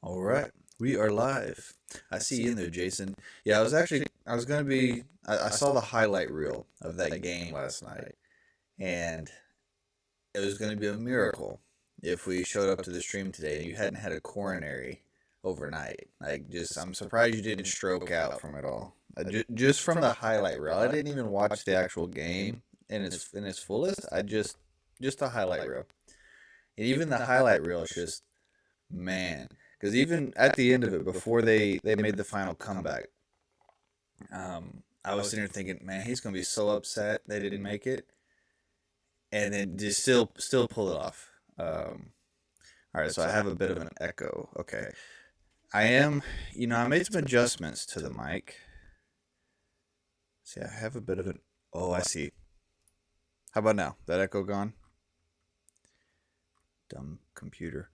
All right, we are live. I see you in there, Jason. Yeah, I was gonna be, I saw the highlight reel of that game last night, and it was gonna be a miracle if we showed up to the stream today and you hadn't had a coronary overnight. I'm surprised you didn't stroke out from it all. Just from the highlight reel. I didn't even watch the actual game in its fullest. Just the highlight reel, and even the highlight reel is just man. Because even at the end of it, before they made the final comeback, I was sitting there thinking, man, he's gonna be so upset they didn't make it, and then just still pull it off. All right, so I have a bit of an echo. Okay, I made some adjustments to the mic. See, I have a bit of an. Oh, I see. How about now? That echo gone? Dumb computer.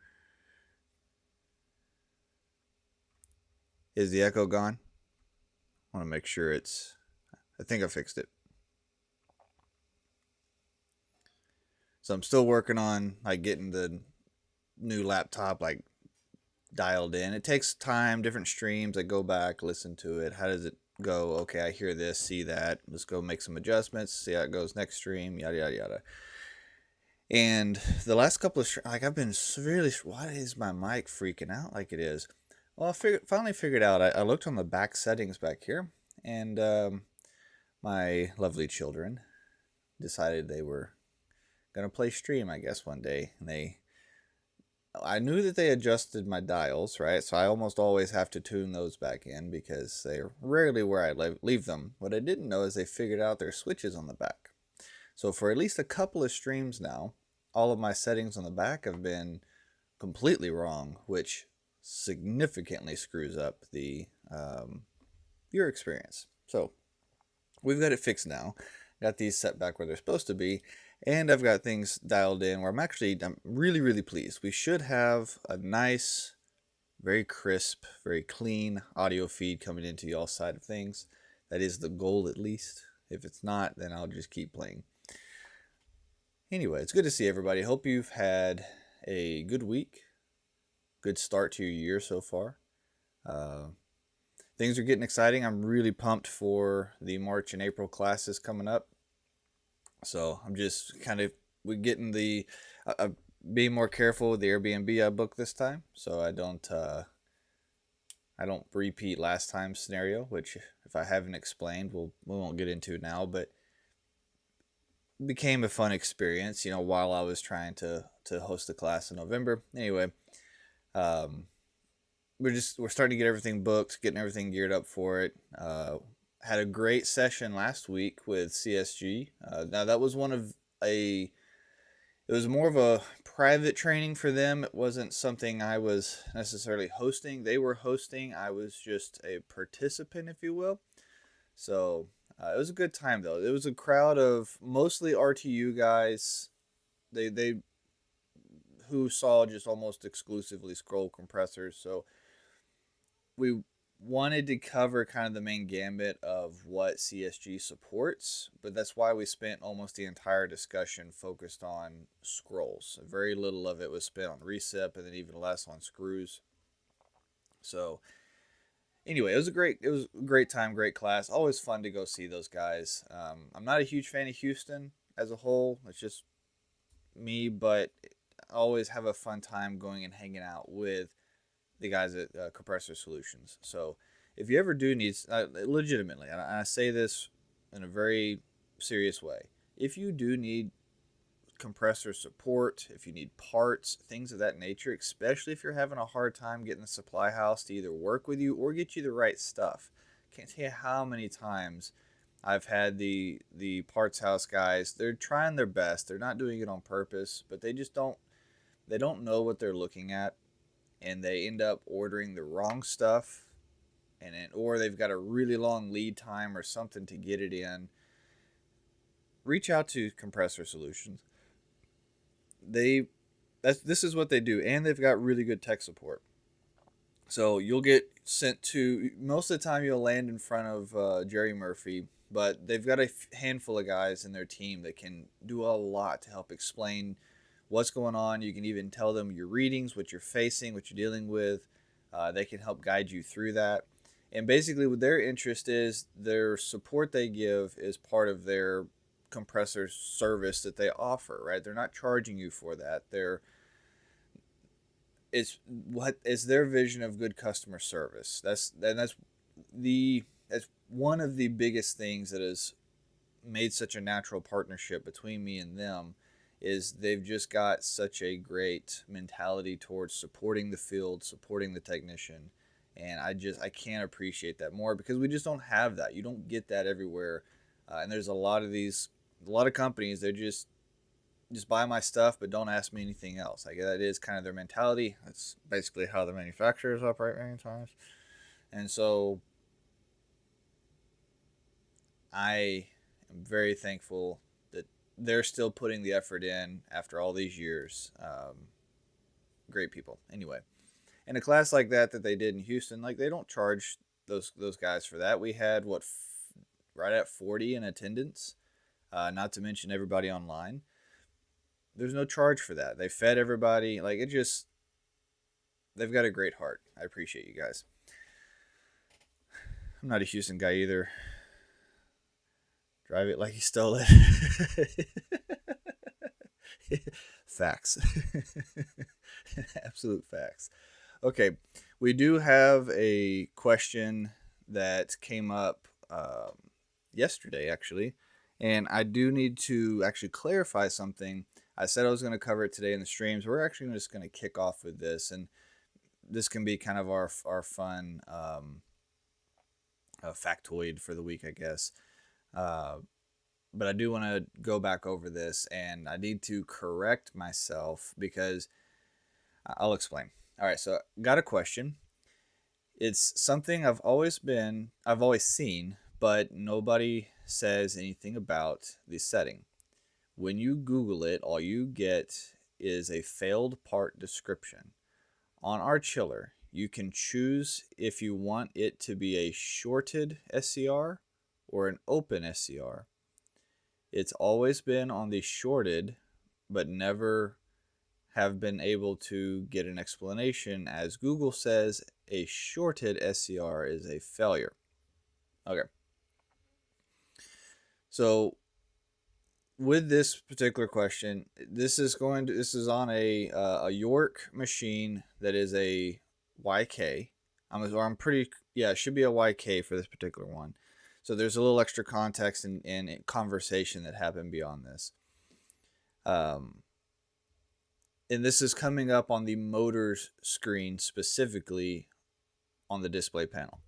Is the echo gone? I want to make sure it's. I think I fixed it. So I'm still working on getting the new laptop dialed in. It takes time, different streams. I go back, listen to it. How does it go? Okay, I hear this, see that. Let's go make some adjustments, see how it goes next stream, yada yada yada. And the last couple of I've been really. Why is my mic freaking out like it is? Well, finally figured out. I looked on the back settings back here, and my lovely children decided they were gonna play stream, I guess, one day. And I knew that they adjusted my dials, right? So I almost always have to tune those back in because they're rarely where I leave them. What I didn't know is they figured out their switches on the back. So for at least a couple of streams now, all of my settings on the back have been completely wrong, which significantly screws up your experience. So we've got it fixed now. Got these set back where they're supposed to be, and I've got things dialed in where I'm really, really pleased. We should have a nice, very crisp, very clean audio feed coming into y'all's side of things. That is the goal, at least. If it's not, then I'll just keep playing. Anyway, it's good to see everybody. Hope you've had a good week. Good start to your year so far. Things are getting exciting. I'm really pumped for the March and April classes coming up. So I'm just we're getting being more careful with the Airbnb I booked this time, so I don't repeat last time's scenario, which if I haven't explained, we won't get into now, but became a fun experience, while I was trying to host the class in November. Anyway, we're starting to get everything booked, getting everything geared up for it. Had a great session last week with CSG. Now that was it was more of a private training for them. It wasn't something I was necessarily hosting. They were hosting. I was just a participant, if you will. So it was a good time though. It was a crowd of mostly RTU guys. They who saw just almost exclusively scroll compressors. So we wanted to cover kind of the main gambit of what CSG supports, but that's why we spent almost the entire discussion focused on scrolls. Very little of it was spent on recip, and then even less on screws. So anyway, it was a great time, great class. Always fun to go see those guys. I'm not a huge fan of Houston as a whole. It's just me, but I always have a fun time going and hanging out with the guys at Compressor Solutions. So if you ever do need, legitimately, and I say this in a very serious way, if you do need compressor support, if you need parts, things of that nature, especially if you're having a hard time getting the supply house to either work with you or get you the right stuff. Can't tell you how many times I've had the parts house guys, they're trying their best, they're not doing it on purpose, but they don't know what they're looking at, and they end up ordering the wrong stuff, or they've got a really long lead time or something to get it in. Reach out to Compressor Solutions. This is what they do, and they've got really good tech support. So you'll get sent to, most of the time you'll land in front of Jerry Murphy, but they've got a handful of guys in their team that can do a lot to help explain what's going on. You can even tell them your readings, what you're facing, what you're dealing with. They can help guide you through that. And basically, what their interest is, their support they give is part of their compressor service that they offer, right? They're not charging you for that. It's their vision of good customer service. That's one of the biggest things that has made such a natural partnership between me and them, is they've just got such a great mentality towards supporting the field, supporting the technician. And I can't appreciate that more, because we just don't have that. You don't get that everywhere. And there's a lot of companies, they just buy my stuff but don't ask me anything else. Like, that is kind of their mentality. That's basically how the manufacturers operate many times. And so I am very thankful that they're still putting the effort in after all these years. Great people. Anyway, in a class like that they did in Houston, like, they don't charge those guys for that. We had right at 40 in attendance, not to mention everybody online. There's no charge for that. They fed everybody. Like, they've got a great heart. I appreciate you guys. I'm not a Houston guy either. Drive it like you stole it. Facts. Absolute facts. Okay, we do have a question that came up yesterday, actually, and I do need to actually clarify something. I said I was going to cover it today in the streams. We're actually just going to kick off with this, and this can be kind of our fun factoid for the week, I guess. But I do want to go back over this, and I need to correct myself, because I'll explain. All right, so got a question. It's something I've always seen, but nobody says anything about the setting. When you Google it, all you get is a failed part description. On our chiller, you can choose if you want it to be a shorted SCR or an open SCR. It's always been on the shorted, but never have been able to get an explanation, as Google says a shorted SCR is a failure. Okay. So with this particular question, this is on a York machine that is a YK. It should be a YK for this particular one. So there's a little extra context and conversation that happened beyond this. And this is coming up on the motors screen, specifically on the display panel.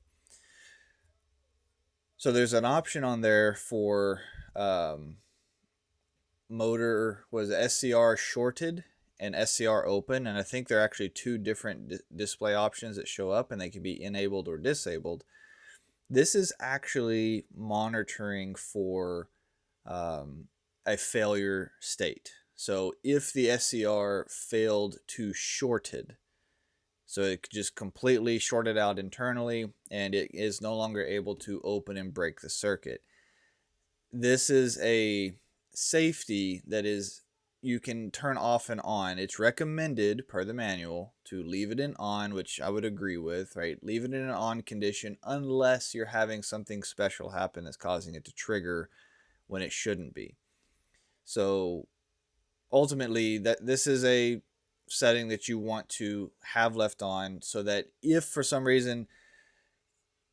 So there's an option on there for motor was SCR shorted and SCR open, and I think there are actually two different display options that show up, and they can be enabled or disabled. This is actually monitoring for a failure state. So if the SCR failed to shorted, so it just completely shorted out internally and it is no longer able to open and break the circuit, this is a safety that you can turn off and on. It's recommended per the manual to leave it in on, which I would agree with, right? Leave it in an on condition unless you're having something special happen that's causing it to trigger when it shouldn't be. So ultimately, this is a setting that you want to have left on, so that if for some reason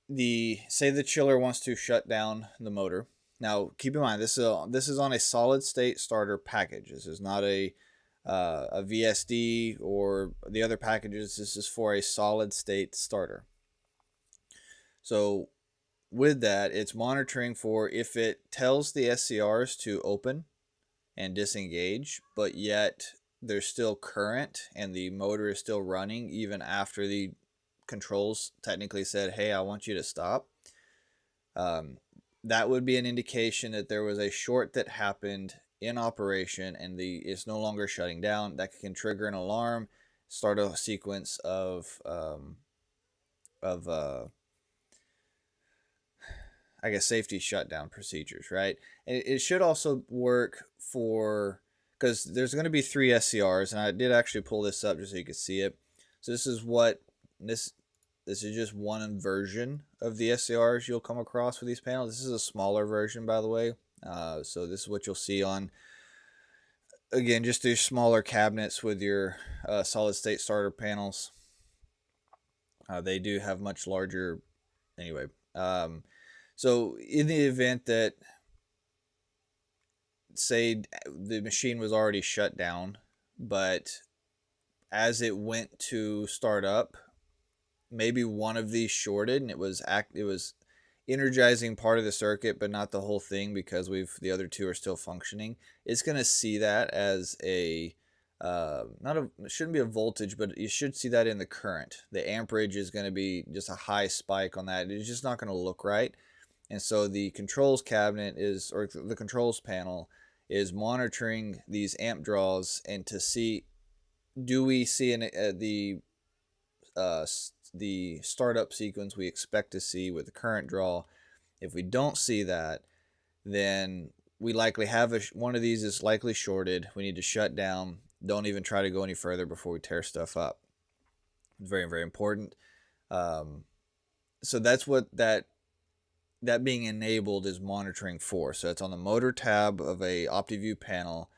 say the chiller wants to shut down the motor. Now, keep in mind, this is on a solid state starter package. This is not a VSD or the other packages. This is for a solid state starter. So with that, it's monitoring for if it tells the SCRs to open and disengage, but yet there's still current and the motor is still running even after the controls technically said, hey, I want you to stop. That would be an indication that there was a short that happened in operation and it's no longer shutting down. That can trigger an alarm, start a sequence of I guess safety shutdown procedures, right? And it should also work because there's going to be 3 SCRs, and I did actually pull this up just so you could see it. So this is what This is just one version of the SCRs you'll come across with these panels. This is a smaller version, by the way. So this is what you'll see on, again, just these smaller cabinets with your solid state starter panels. They do have much larger, anyway. So in the event that, say, the machine was already shut down, but as it went to start up, maybe one of these shorted and it was energizing part of the circuit but not the whole thing, because the other two are still functioning. It's going to see that as a it shouldn't be a voltage, but you should see that in the current. The amperage is going to be just a high spike on that. It's just not going to look right. And so the controls cabinet or the controls panel is monitoring these amp draws, and to see, do we see the startup sequence we expect to see with the current draw. If we don't see that, then we likely have one of these is likely shorted. We need to shut down. Don't even try to go any further before we tear stuff up. It's very, very important. So that's what that being enabled is monitoring for. So it's on the motor tab of a OptiView panel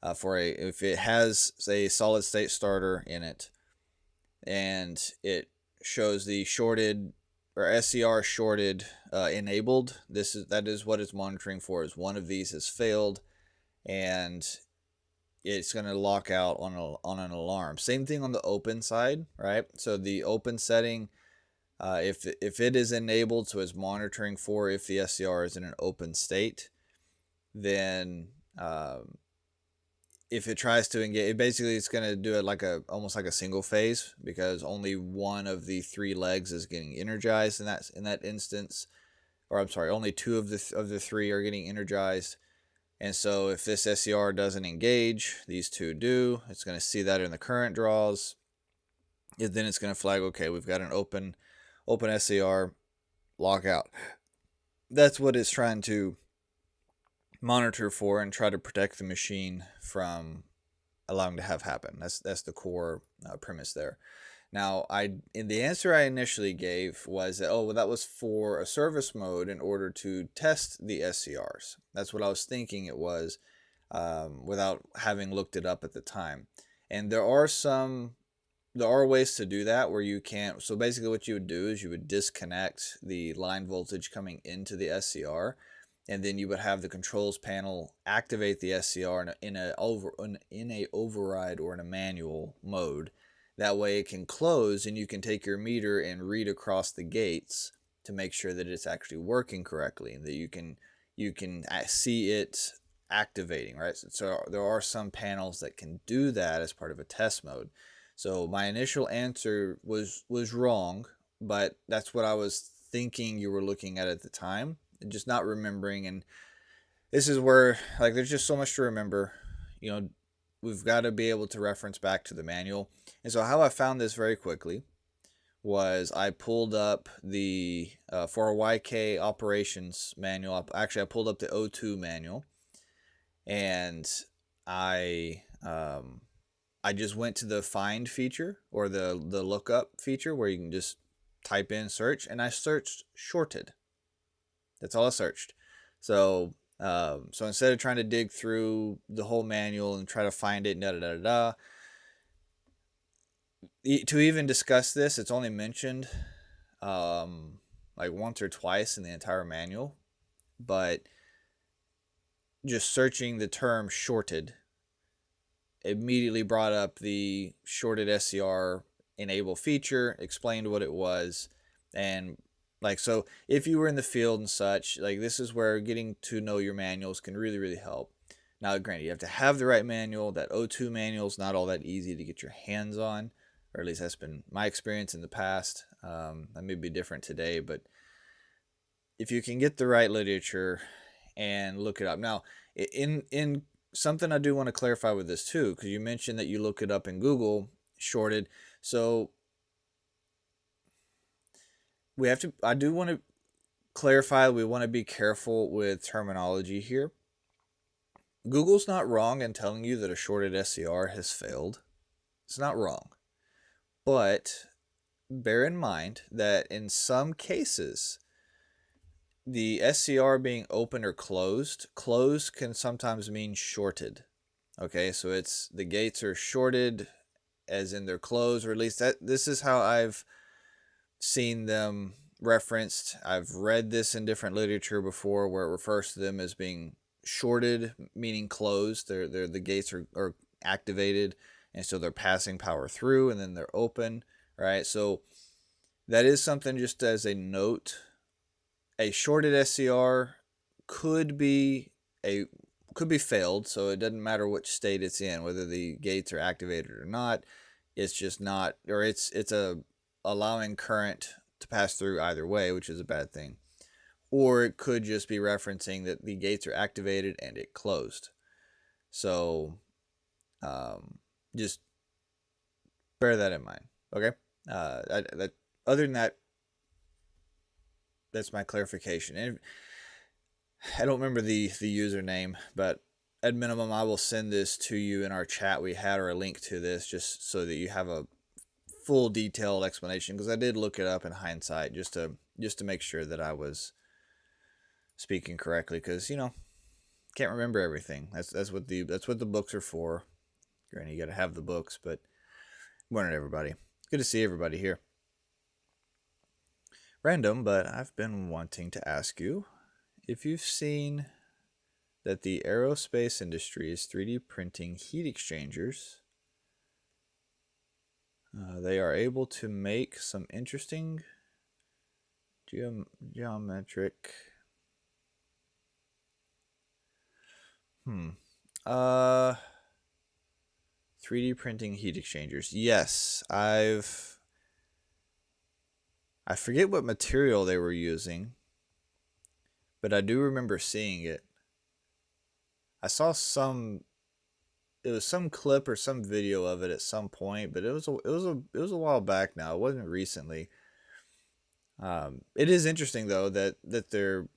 if it has a solid state starter in it, and it shows the shorted or SCR shorted enabled. That is what it's monitoring for, is one of these has failed, and it's going to lock out on an alarm. Same thing on the open side, right? So the open setting, if it is enabled, so it's monitoring for if the SCR is in an open state, then if it tries to engage, it's going to do it almost like a single phase, because only one of the three legs is getting energized in that instance. Or I'm sorry, only two of the three are getting energized. And so if this SCR doesn't engage, these two do. It's going to see that in the current draws. Then it's going to flag, okay, we've got an open SCR, lockout. That's what it's trying to monitor for and try to protect the machine from allowing to have happen. That's the core premise there. Now, in the answer I initially gave was that, that was for a service mode in order to test the SCRs. That's what I was thinking it was, without having looked it up at the time. And there are ways to do that where you can't. So basically what you would do is you would disconnect the line voltage coming into the SCR, and then you would have the controls panel activate the SCR in a override or in a manual mode. That way it can close, and you can take your meter and read across the gates to make sure that it's actually working correctly, and that you can see it activating, right? So there are some panels that can do that as part of a test mode. So my initial answer was wrong, but that's what I was thinking you were looking at the time, and just not remembering. And this is where, there's just so much to remember. We've got to be able to reference back to the manual. And so how I found this very quickly was I pulled up for a YK operations manual. Actually, I pulled up the O2 manual, and I just went to the find feature, or the lookup feature, where you can just type in search, and I searched shorted. That's all I searched. So instead of trying to dig through the whole manual and try to find it, to even discuss this, it's only mentioned once or twice in the entire manual. But just searching the term shorted immediately brought up the shorted SCR enable feature, explained what it was, and so if you were in the field and such, this is where getting to know your manuals can really, really help. Now, granted, you have to have the right manual. That O2 manual is not all that easy to get your hands on, or at least that's been my experience in the past. That may be different today, but if you can get the right literature and look it up. Now, in something I do want to clarify with this too, because you mentioned that you look it up in Google, shorted. So I do want to clarify, we want to be careful with terminology here. Google's not wrong in telling you that a shorted SCR has failed. It's not wrong. But bear in mind that in some cases, the SCR being open or closed can sometimes mean shorted. Okay, so it's the gates are shorted as in they're closed, or at least this is how I've seen them referenced. I've read this in different literature before where it refers to them as being shorted, meaning closed. The gates are activated, and so they're passing power through, and then they're open, right? So that is something just as a note. A shorted SCR could be a could be failed, so it doesn't matter which state it's in, whether the gates are activated or not. It's just not, or it's a allowing current to pass through either way, which is a bad thing. Or it could just be referencing that the gates are activated and it closed. So just bear that in mind. Okay. Other than that, that's my clarification. And I don't remember the username, but at minimum, I will send this to you in our chat we had, or a link to this, just so that you have a full detailed explanation, because I did look it up in hindsight just to make sure that I was speaking correctly, because can't remember everything. That's what the books are for. Granted, you got to have the books, but good morning, everybody. Good to see everybody here. Random, but I've been wanting to ask you if you've seen that the aerospace industry is 3D printing heat exchangers. They are able to make some interesting geometric 3D printing heat exchangers. Yes, I forget what material they were using, but I do remember seeing it. I saw it was some clip or some video of it at some point, but it was a while back now. It wasn't recently. It is interesting though that they're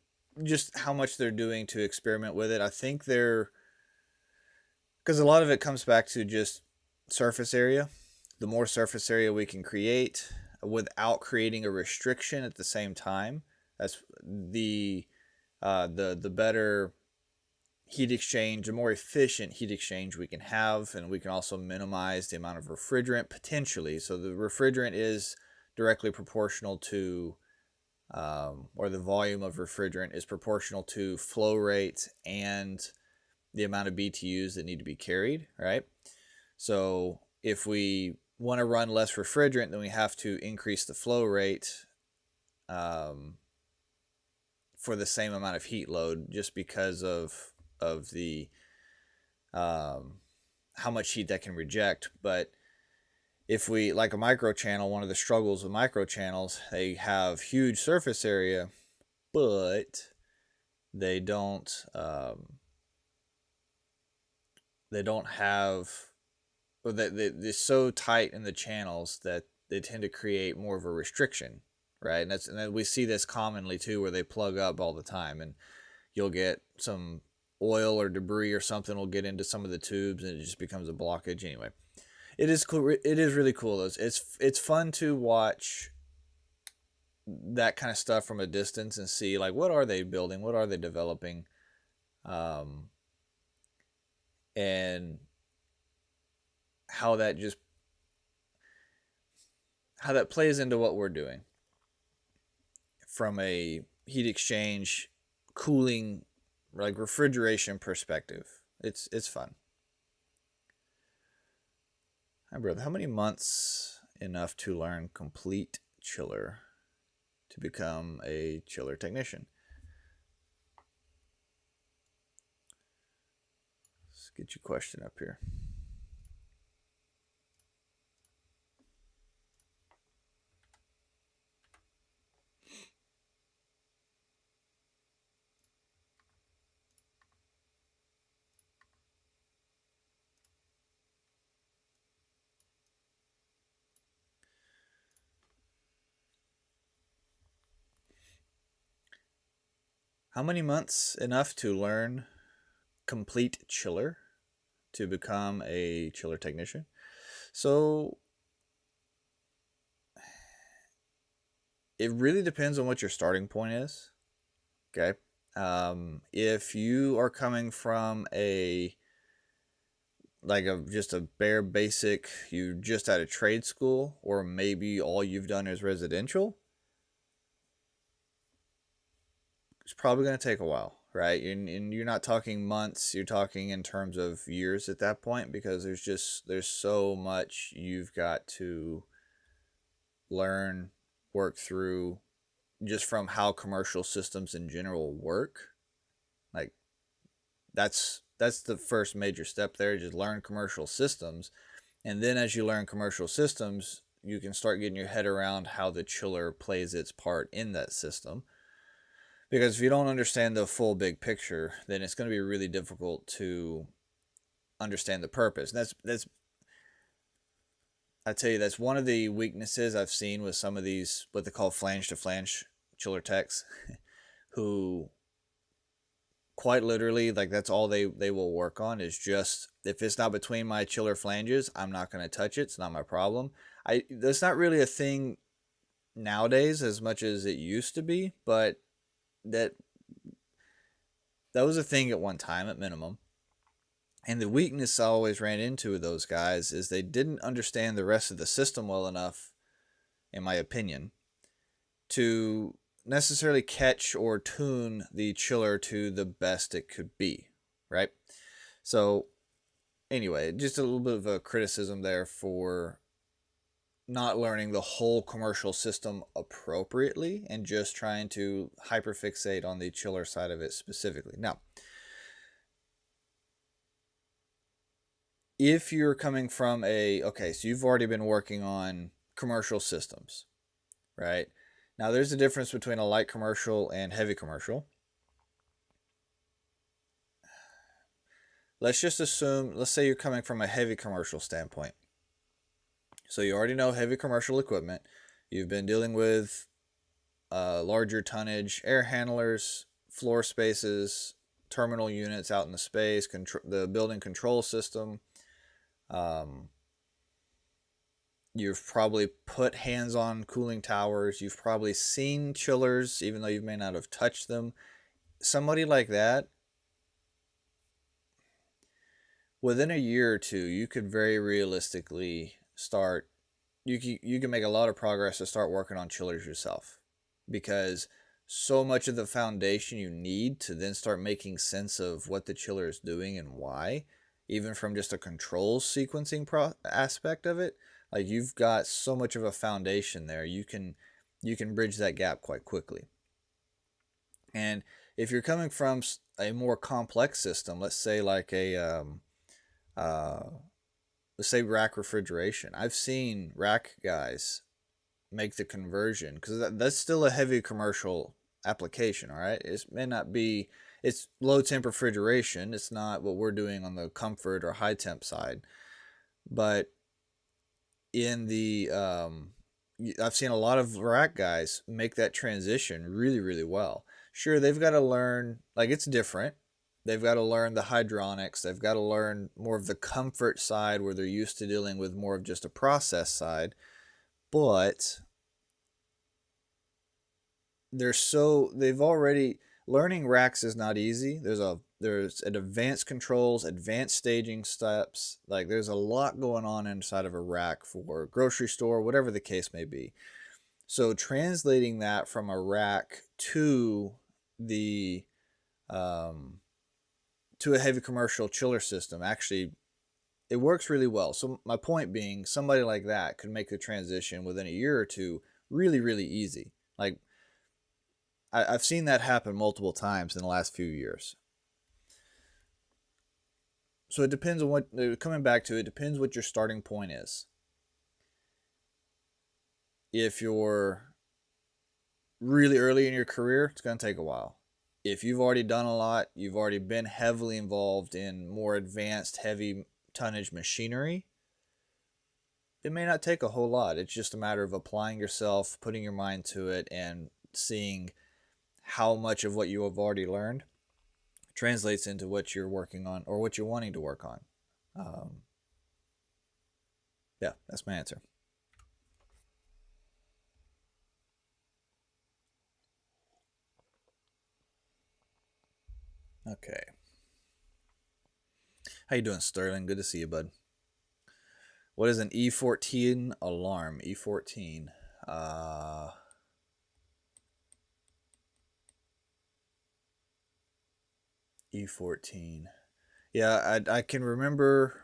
just how much they're doing to experiment with it. I think because a lot of it comes back to just surface area. The more surface area we can create without creating a restriction at the same time, that's the better heat exchange, a more efficient heat exchange we can have, and we can also minimize the amount of refrigerant potentially. So the refrigerant is directly proportional to, or the volume of refrigerant is proportional to flow rate and the amount of BTUs that need to be carried, right? So if we want to run less refrigerant, then we have to increase the flow rate for the same amount of heat load, just because of the how much heat that can reject. But if we, like a microchannel, one of the struggles with microchannels, they have huge surface area, but they don't have, or they're so tight in the channels that they tend to create more of a restriction, right? And then we see this commonly too, where they plug up all the time, and you'll get some oil or debris or something will get into some of the tubes, and it just becomes a blockage. Anyway, it is cool. It is really cool. It's fun to watch that kind of stuff from a distance and see, like, what are they building, what are they developing, and how that plays into what we're doing from a heat exchange, cooling, like refrigeration perspective. It's fun. Hi, brother. How many months enough to learn complete chiller to become a chiller technician? Let's get your question up here. How many months enough to learn complete chiller to become a chiller technician? So it really depends on what your starting point is. Okay. If you are coming from a like a just a bare basic, you just out of trade school, or maybe all you've done is residential, it's probably going to take a while, right? And you're not talking months, you're talking in terms of years at that point, because there's so much you've got to learn, work through, just from how commercial systems in general work. Like that's the first major step there. Just learn commercial systems, and then as you learn commercial systems, you can start getting your head around how the chiller plays its part in that system. Because if you don't understand the full big picture, then it's going to be really difficult to understand the purpose. And that's I tell you, that's one of the weaknesses I've seen with some of these what they call flange to flange chiller techs, who quite literally, like, that's all they will work on, is just, if it's not between my chiller flanges, I'm not going to touch it. It's not my problem. That's not really a thing nowadays as much as it used to be, but that that was a thing at one time at minimum. And the weakness I always ran into with those guys is they didn't understand the rest of the system well enough, in my opinion, to necessarily catch or tune the chiller to the best it could be, right? So anyway, just a little bit of a criticism there for not learning the whole commercial system appropriately and just trying to hyperfixate on the chiller side of it specifically. Now, if you're coming from okay, so you've already been working on commercial systems, right? Now, there's a difference between a light commercial and heavy commercial. Let's just assume, let's say you're coming from a heavy commercial standpoint. So you already know heavy commercial equipment. You've been dealing with larger tonnage, air handlers, floor spaces, terminal units out in the space, the building control system. You've probably put hands on cooling towers. You've probably seen chillers, even though you may not have touched them. Somebody like that, within a year or two, you could very realistically start. You can make a lot of progress to start working on chillers yourself, because so much of the foundation you need to then start making sense of what the chiller is doing and why, even from just a control sequencing aspect of it, like, you've got so much of a foundation there. You can bridge that gap quite quickly. And if you're coming from a more complex system, let's say like uh, let's say rack refrigeration. I've seen rack guys make the conversion, because that's still a heavy commercial application. All right, it may not be, it's low temp refrigeration. It's not what we're doing on the comfort or high temp side, but in the I've seen a lot of rack guys make that transition really, really well. Sure, they've got to learn, like, it's different. They've got to learn the hydronics. They've got to learn more of the comfort side, where they're used to dealing with more of just a process side. But they've already, learning racks is not easy. There's an advanced controls, advanced staging steps. Like, there's a lot going on inside of a rack for a grocery store, whatever the case may be. So translating that from a rack to the to a heavy commercial chiller system, actually, it works really well. So my point being, somebody like that could make the transition within a year or two really, really easy. Like, I've seen that happen multiple times in the last few years. So it depends on coming back to it, depends what your starting point is. If you're really early in your career, it's going to take a while. If you've already done a lot, you've already been heavily involved in more advanced, heavy tonnage machinery, it may not take a whole lot. It's just a matter of applying yourself, putting your mind to it, and seeing how much of what you have already learned translates into what you're working on or what you're wanting to work on. Um, yeah, that's my answer. Okay. How you doing, Sterling? Good to see you, bud. What is an E14 alarm? E14. Uh, E14. Yeah, I can remember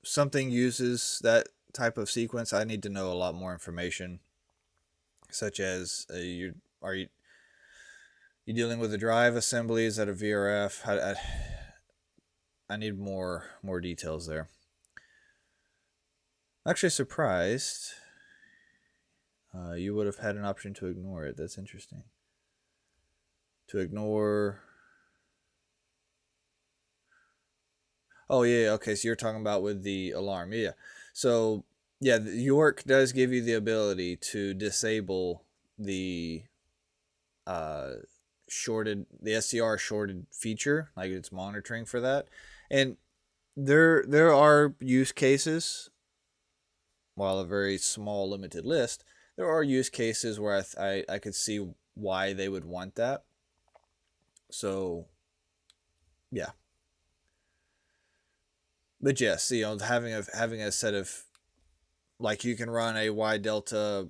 something uses that type of sequence. I need to know a lot more information, such as are you dealing with a drive assembly? Is that a VRF? I need more details there. Actually, surprised you would have had an option to ignore it. That's interesting. To ignore. Oh yeah, okay. So you're talking about with the alarm, yeah. So yeah, York does give you the ability to disable the uh the SCR shorted feature, like it's monitoring for that, and there are use cases. While a very small limited list, there are use cases where I could see why they would want that. So yeah, but yes, having a set of, like, you can run a Y delta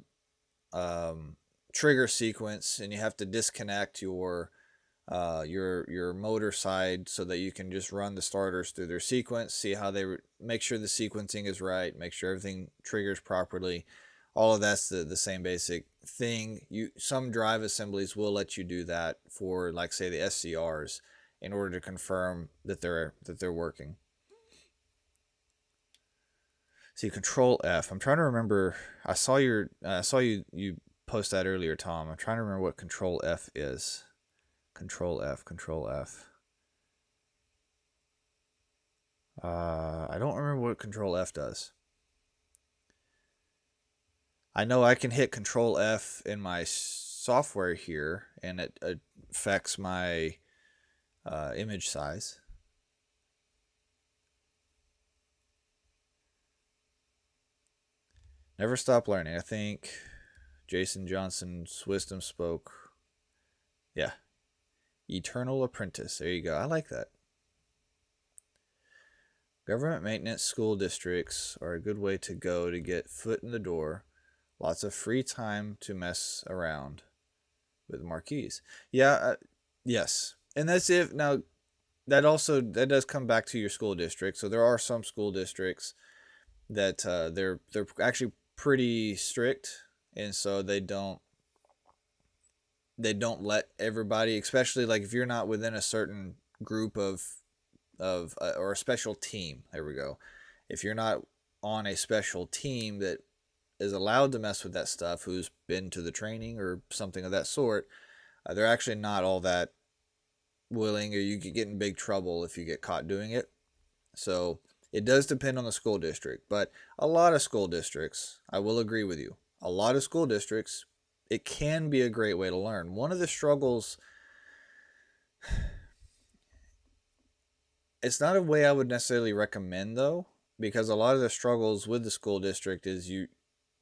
um, trigger sequence, and you have to disconnect your motor side so that you can just run the starters through their sequence, see how make sure the sequencing is right, make sure everything triggers properly. All of that's the same basic thing. Some drive assemblies will let you do that for, like, say, the SCRs, in order to confirm that they're working. See, Control F. I'm trying to remember. I saw you post that earlier, Tom. I'm trying to remember what Control F is. Control F. Control F. I don't remember what Control F does. I know I can hit Control F in my software here, and it affects my image size. Never stop learning. I think Jason Johnson's wisdom spoke. Yeah. Eternal Apprentice. There you go. I like that. Government maintenance school districts are a good way to go to get foot in the door. Lots of free time to mess around with marquees. Yeah, yes. And that's if now that does come back to your school district. So there are some school districts that they're actually pretty strict, and so they don't let everybody, especially like if you're not within a certain group of or a special team. There we go. If you're not on a special team that is allowed to mess with that stuff, who's been to the training or something of that sort, they're actually not all that willing, or you could get in big trouble if you get caught doing it. So it does depend on the school district, but a lot of school districts, I will agree with you, a lot of school districts, it can be a great way to learn. One of the struggles, it's not a way I would necessarily recommend though, because a lot of the struggles with the school district is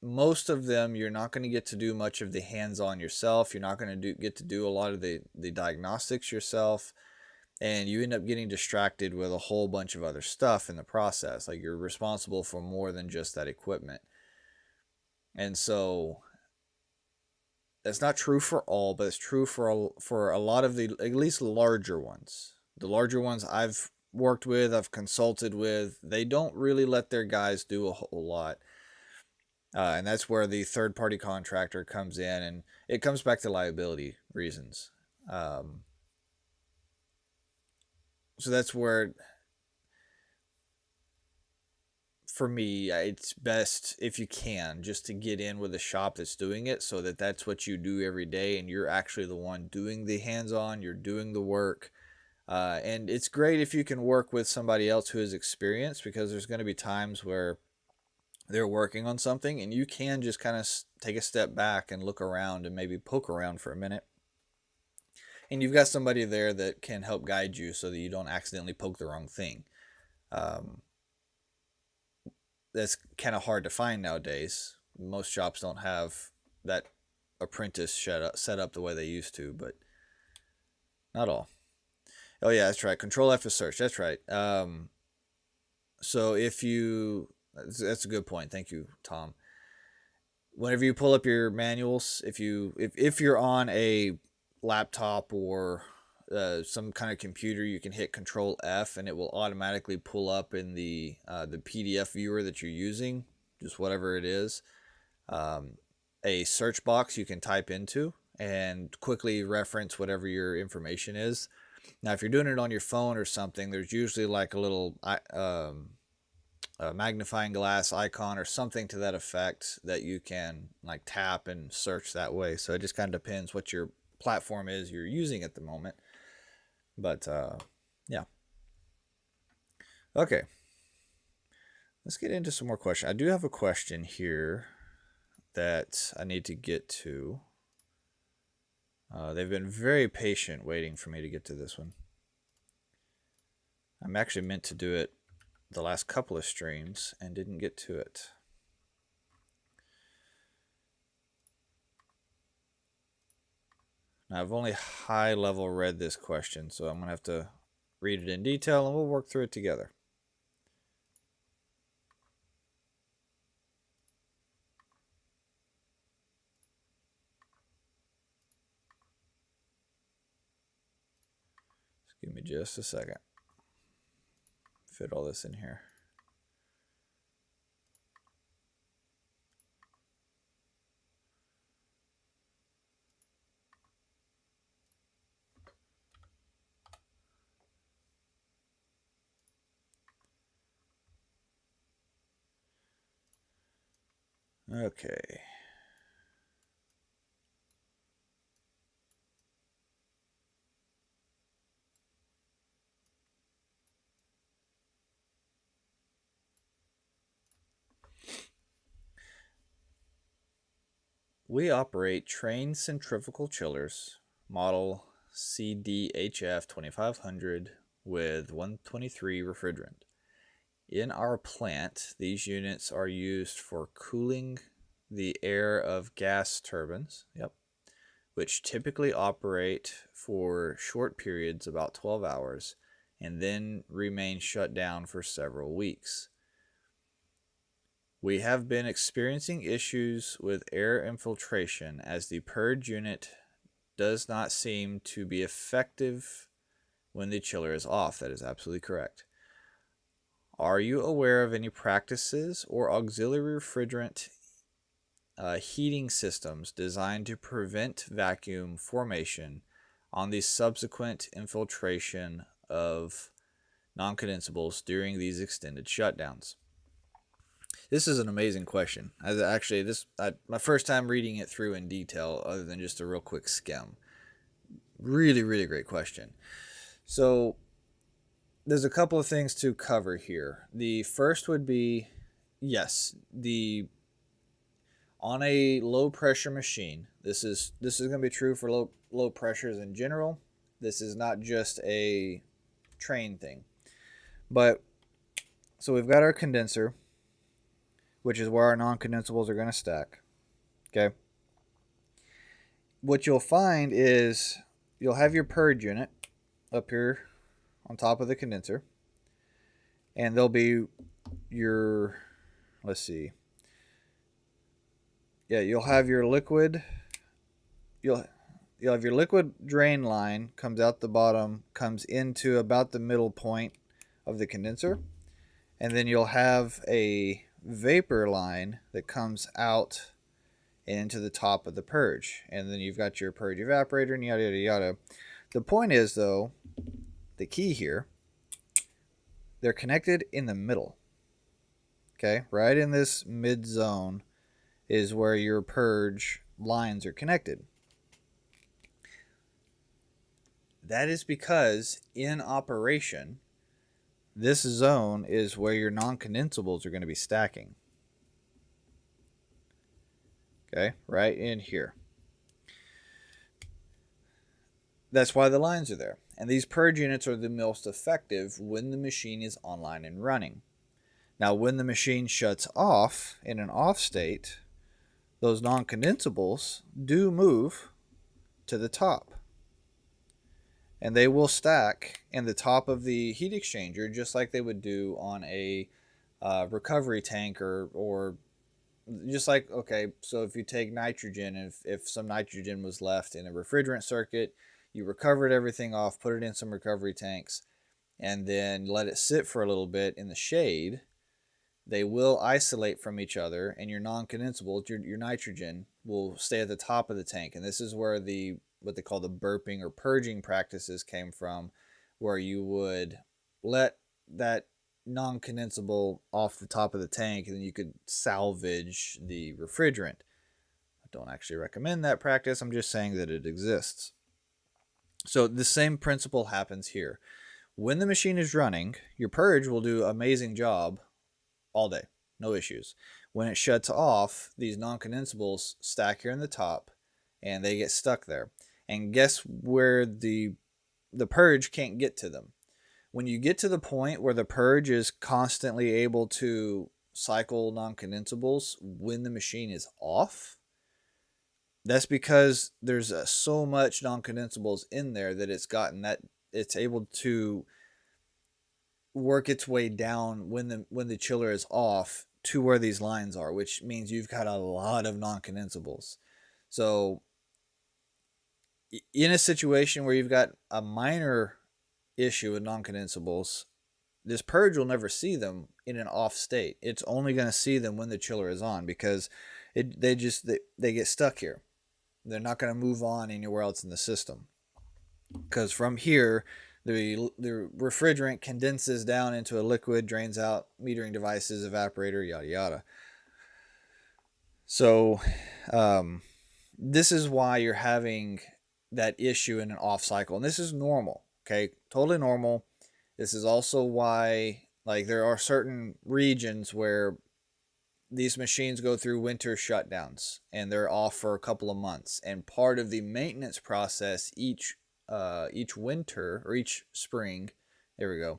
most of them, you're not going to get to do much of the hands-on yourself. You're not going to get to do a lot of the diagnostics yourself, and you end up getting distracted with a whole bunch of other stuff in the process. Like, you're responsible for more than just that equipment. And so that's not true for all, but it's true for a lot of the, at least, larger ones. The larger ones I've worked with, I've consulted with, they don't really let their guys do a whole lot. And that's where the third party contractor comes in, and it comes back to liability reasons. So that's where, for me, it's best if you can just to get in with a shop that's doing it, so that that's what you do every day, and you're actually the one doing the hands-on, you're doing the work. And it's great if you can work with somebody else who is experienced, because there's going to be times where they're working on something and you can just kind of take a step back and look around and maybe poke around for a minute, and you've got somebody there that can help guide you so that you don't accidentally poke the wrong thing. um, that's kind of hard to find nowadays. Most shops don't have that apprentice set up the way they used to, but not all. Oh yeah, that's right. Control F is search. That's right. So if you, that's a good point. Thank you, Tom. Whenever you pull up your manuals, if you're on a laptop or some kind of computer, you can hit Control F and it will automatically pull up in the PDF viewer that you're using, just whatever it is, um, a search box you can type into and quickly reference whatever your information is. Now, if you're doing it on your phone or something, there's usually like a little a magnifying glass icon or something to that effect that you can like tap and search that way. So it just kind of depends what your platform is you're using at the moment. But yeah. Okay. Let's get into some more questions. I do have a question here that I need to get to. They've been very patient waiting for me to get to this one. I'm actually meant to do it the last couple of streams and didn't get to it. Now, I've only high level read this question, so I'm going to have to read it in detail and we'll work through it together. Just give me just a second. Fit all this in here. Okay. We operate Trane centrifugal chillers, model CDHF 2500 with 123 refrigerant. In our plant, these units are used for cooling the air of gas turbines, which typically operate for short periods, about 12 hours, and then remain shut down for several weeks. We have been experiencing issues with air infiltration as the purge unit does not seem to be effective when the chiller is off. That is absolutely correct. Are you aware of any practices or auxiliary refrigerant heating systems designed to prevent vacuum formation on the subsequent infiltration of non-condensables during these extended shutdowns? This is an amazing question. My first time reading it through in detail, other than just a real quick skim. Really, really great question. So there's a couple of things to cover here. The first would be, yes, on a low pressure machine, this is going to be true for low pressures in general. This is not just a Trane thing. But so we've got our condenser, which is where our non-condensables are going to stack. Okay. What you'll find is you'll have your purge unit up here on top of the condenser, and there'll be your, let's see, you'll have your liquid, you'll have your liquid drain line comes out the bottom, comes into about the middle point of the condenser, and then you'll have a vapor line that comes out into the top of the purge, and then you've got your purge evaporator and yada yada yada. The point is, though, the key here, they're connected in the middle. Okay, right in this mid zone is where your purge lines are connected. That is because in operation, this zone is where your non-condensables are going to be stacking. Okay, right in here. That's why the lines are there. And these purge units are the most effective when the machine is online and running. Now, when the machine shuts off in an off state, those non-condensables do move to the top. and they will stack in the top of the heat exchanger just like they would do on a recovery tank, or just like, okay, so if you take nitrogen, if some nitrogen was left in a refrigerant circuit, you recovered everything off, put it in some recovery tanks, and then let it sit for a little bit in the shade. They will isolate from each other, and your non-condensable, your nitrogen, will stay at the top of the tank. And this is where the what they call the burping or purging practices came from, where you would let that non-condensable off the top of the tank, and then you could salvage the refrigerant. I don't actually recommend that practice. I'm just saying that it exists. So the same principle happens here. When the machine is running, your purge will do an amazing job all day, no issues. When it shuts off, these non-condensables stack here in the top, and they get stuck there. And guess where the purge can't get to them? When you get to the point where the purge is constantly able to cycle non-condensables when the machine is off, that's because there's so much non-condensables in there that it's able to work its way down when the chiller is off to where these lines are, which means you've got a lot of non-condensables. So in a situation where you've got a minor issue with non-condensables, this purge will never see them in an off state. It's only going to see them when the chiller is on, because they get stuck here. They're not going to move on anywhere else in the system, because from here the refrigerant condenses down into a liquid, drains out metering devices, evaporator, yada yada. So this is why you're having that issue in an off cycle, and this is normal. Okay, totally normal. This is also why, like, there are certain regions where these machines go through winter shutdowns and they're off for a couple of months. And part of the maintenance process each winter or each spring, there we go.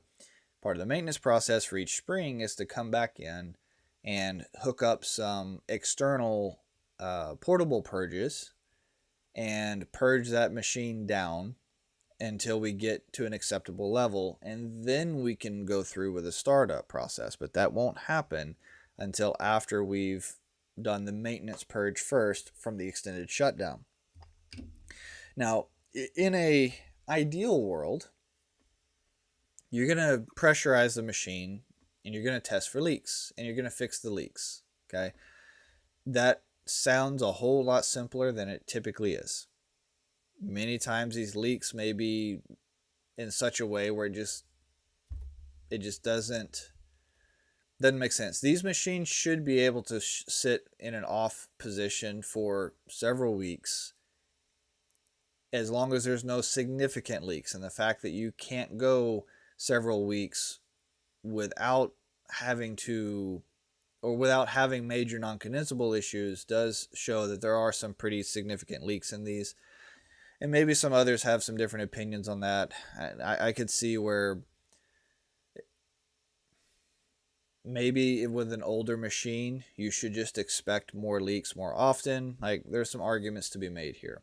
Part of the maintenance process for each spring is to come back in and hook up some external portable purges and purge that machine down until we get to an acceptable level, and then we can go through with a startup process. But that won't happen until after we've done the maintenance purge first from the extended shutdown. Now, in a ideal world, you're going to pressurize the machine and you're going to test for leaks and you're going to fix the leaks. Okay, that sounds a whole lot simpler than it typically is. Many times these leaks may be in such a way where it just doesn't make sense. These machines should be able to sit in an off position for several weeks as long as there's no significant leaks. And the fact that you can't go several weeks without having major non-condensable issues does show that there are some pretty significant leaks in these. And maybe some others have some different opinions on that. I could see where maybe with an older machine, you should just expect more leaks more often. Like, there's some arguments to be made here.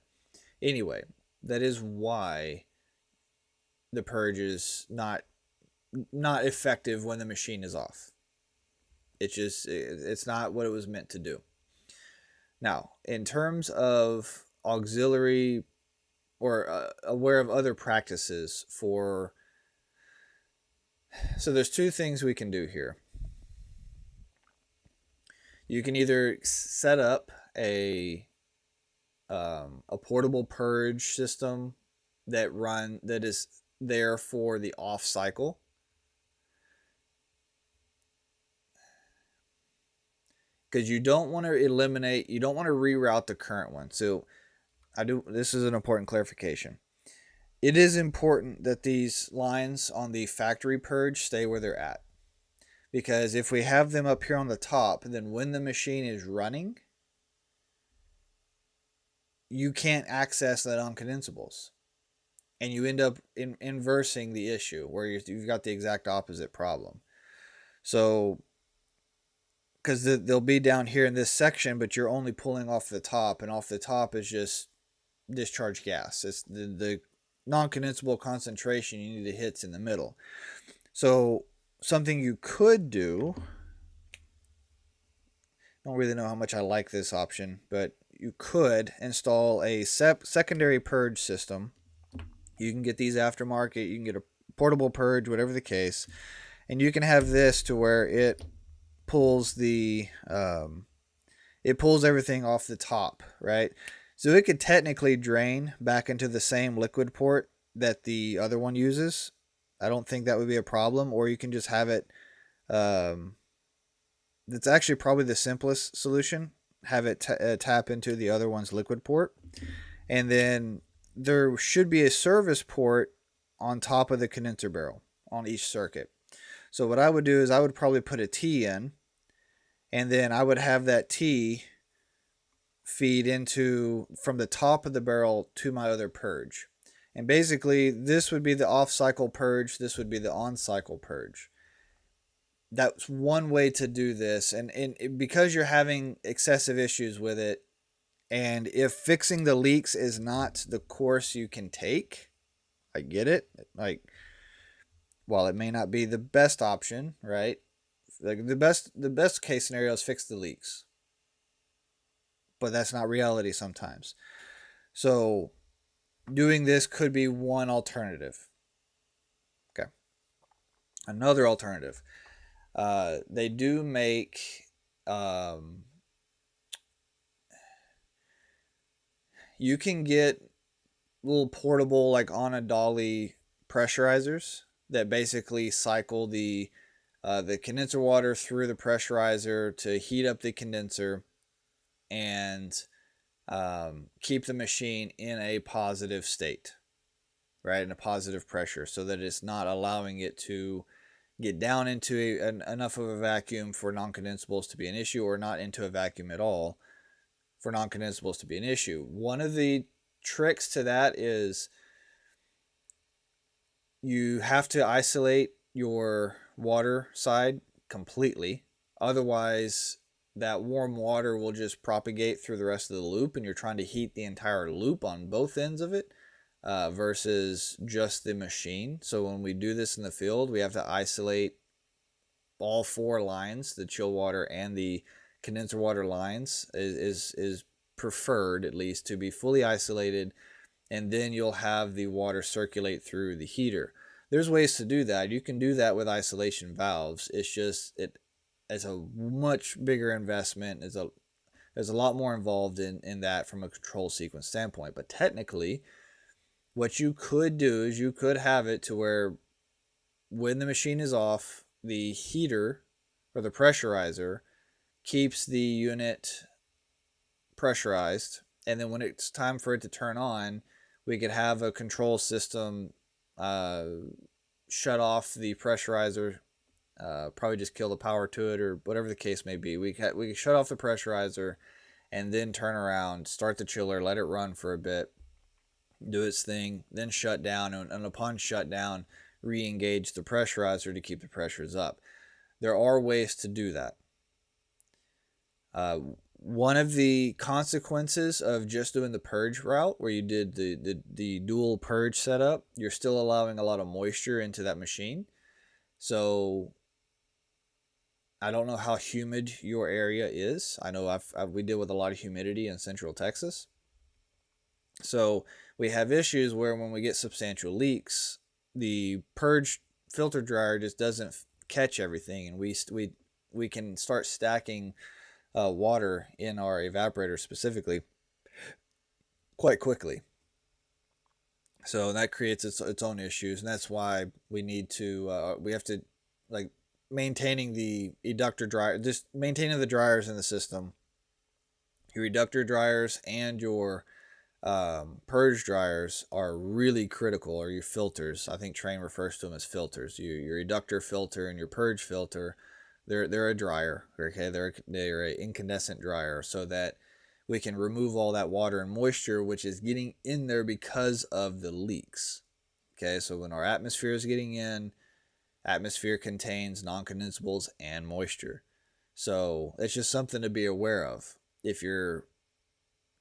Anyway, that is why the purge is not effective when the machine is off. It's not what it was meant to do. Now, in terms of auxiliary or aware of other practices for, so there's two things we can do here. You can either set up a portable purge system that is there for the off cycle. Because you don't want to reroute the current one. So this is an important clarification. It is important that these lines on the factory purge stay where they're at. Because if we have them up here on the top, then when the machine is running, you can't access the non-condensables. And you end up inversing the issue where you've got the exact opposite problem. So, because they'll be down here in this section, but you're only pulling off the top, and off the top is just discharge gas. It's the non-condensable concentration you need to hit's in the middle. So something you could do, I don't really know how much I like this option, but you could install a secondary purge system. You can get these aftermarket, you can get a portable purge, whatever the case, and you can have this to where it pulls it pulls everything off the top, right? So it could technically drain back into the same liquid port that the other one uses. I don't think that would be a problem. Or you can just have it. That's actually probably the simplest solution. Have it tap into the other one's liquid port, and then there should be a service port on top of the condenser barrel on each circuit. So what I would do is I would probably put a T in, and then I would have that T feed into from the top of the barrel to my other purge. And basically, this would be the off-cycle purge. This would be the on-cycle purge. That's one way to do this. And because you're having excessive issues with it, and if fixing the leaks is not the course you can take, I get it. Like, while it may not be the best option, right? Like the best case scenario is fix the leaks. But that's not reality sometimes. So doing this could be one alternative. Okay. Another alternative. They do make you can get little portable, like on a dolly pressurizers that basically cycle the condenser water through the pressurizer to heat up the condenser and keep the machine in a positive state, right? In a positive pressure, so that it's not allowing it to get down into enough of a vacuum for non-condensables to be an issue, or not into a vacuum at all for non-condensables to be an issue. One of the tricks to that is you have to isolate your water side completely. Otherwise, that warm water will just propagate through the rest of the loop, and you're trying to heat the entire loop on both ends of it versus just the machine. So when we do this in the field, we have to isolate all four lines, the chill water and the condenser water lines is preferred, at least, to be fully isolated, and then you'll have the water circulate through the heater. There's ways to do that. You can do that with isolation valves. It's just it's a much bigger investment. There's a lot more involved in that from a control sequence standpoint. But technically, what you could do is you could have it to where when the machine is off, the heater or the pressurizer keeps the unit pressurized, and then when it's time for it to turn on, we could have a control system shut off the pressurizer, probably just kill the power to it or whatever the case may be. We could shut off the pressurizer and then turn around, start the chiller, let it run for a bit, do its thing, then shut down, and upon shutdown, re-engage the pressurizer to keep the pressures up. There are ways to do that. One of the consequences of just doing the purge route, where you did the dual purge setup, you're still allowing a lot of moisture into that machine. So I don't know how humid your area is. I know we deal with a lot of humidity in Central Texas. So we have issues where when we get substantial leaks, the purge filter dryer just doesn't catch everything, and we can start stacking water in our evaporator specifically quite quickly. So that creates its own issues, and that's why we need to we have to, like, maintaining the eductor dryer, just maintaining the dryers in the system, your eductor dryers and your purge dryers are really critical, or your filters. I think Trane refers to them as filters. Your eductor filter and your purge filter, they're a dryer. Okay, they're an incandescent dryer, so that we can remove all that water and moisture which is getting in there because of the leaks. Okay, so when our atmosphere is getting in, atmosphere contains non-condensables and moisture. So it's just something to be aware of. If you're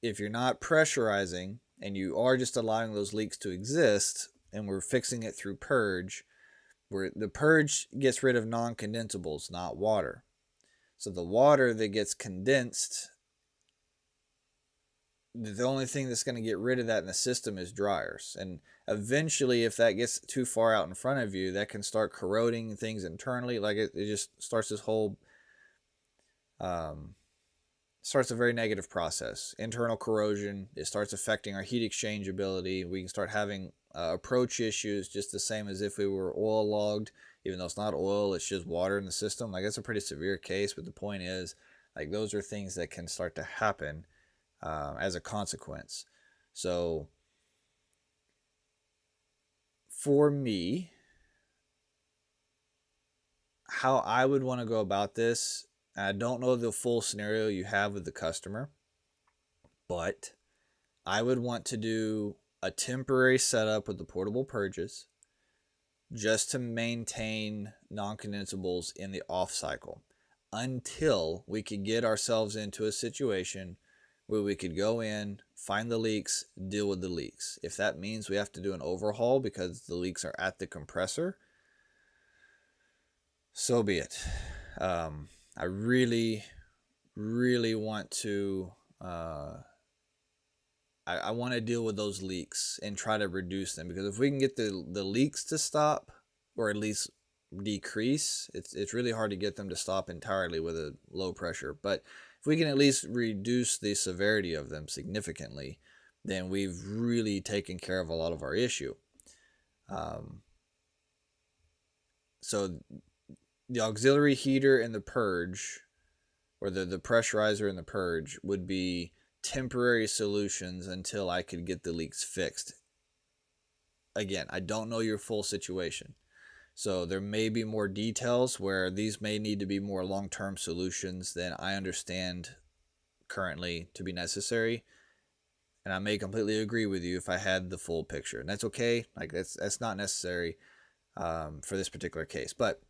not pressurizing and you are just allowing those leaks to exist, and we're fixing it through purge, where the purge gets rid of non-condensables, not water. So the water that gets condensed, the only thing that's going to get rid of that in the system is dryers. And eventually, if that gets too far out in front of you, that can start corroding things internally. Like it just starts this whole starts a very negative process. Internal corrosion. It starts affecting our heat exchange ability. We can start having approach issues, just the same as if we were oil logged, even though it's not oil, it's just water in the system. Like, it's a pretty severe case, but the point is, like, those are things that can start to happen as a consequence. So for me, how I would want to go about this, I don't know the full scenario you have with the customer, but I would want to do a temporary setup with the portable purges just to maintain non-condensables in the off cycle until we could get ourselves into a situation where we could go in, find the leaks, deal with the leaks. If that means we have to do an overhaul because the leaks are at the compressor, so be it. I really, really want to I want to deal with those leaks and try to reduce them, because if we can get the leaks to stop, or at least decrease, it's really hard to get them to stop entirely with a low pressure, but if we can at least reduce the severity of them significantly, then we've really taken care of a lot of our issue. So the auxiliary heater and the purge, or the pressurizer and the purge, would be temporary solutions until I could get the leaks fixed. Again, I don't know your full situation, so there may be more details where these may need to be more long-term solutions than I understand currently to be necessary, and I may completely agree with you if I had the full picture, and that's okay. Like, that's not necessary for this particular case, but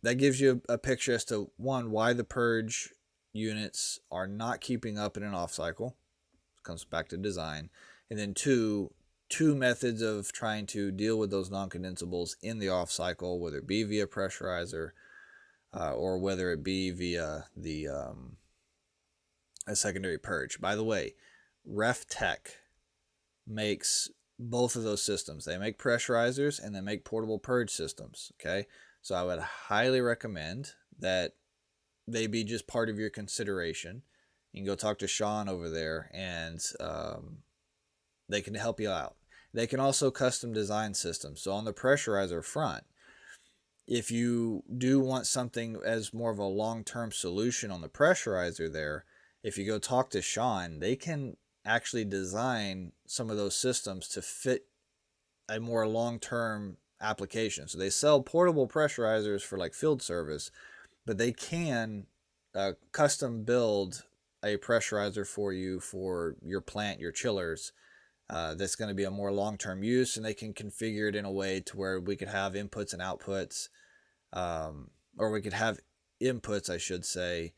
that gives you a picture as to, one, why the purge units are not keeping up in an off cycle. It comes back to design. And then two methods of trying to deal with those non-condensables in the off cycle, whether it be via pressurizer or whether it be via a secondary purge. By the way, Ref Tech makes both of those systems. They make pressurizers and they make portable purge systems. Okay, so I would highly recommend that they be just part of your consideration. You can go talk to Sean over there, and they can help you out. They can also custom design systems. So on the pressurizer front, if you do want something as more of a long-term solution on the pressurizer there, if you go talk to Sean, they can actually design some of those systems to fit a more long-term application. So they sell portable pressurizers for like field service, but they can custom build a pressurizer for you for your plant, your chillers, that's going to be a more long-term use, and they can configure it in a way to where we could have inputs and outputs, or we could have inputs, I should say,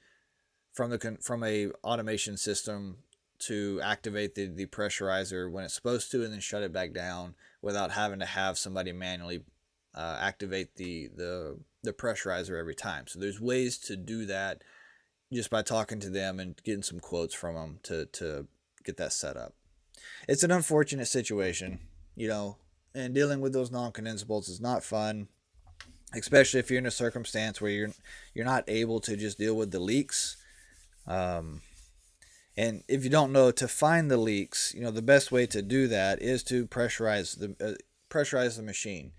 from a automation system to activate the pressurizer when it's supposed to, and then shut it back down without having to have somebody manually activate the pressurizer every time. So there's ways to do that just by talking to them and getting some quotes from them to get that set up. It's an unfortunate situation, and dealing with those non-condensables is not fun, especially if you're in a circumstance where you're not able to just deal with the leaks. And if you don't know, to find the leaks, the best way to do that is to pressurize the machine.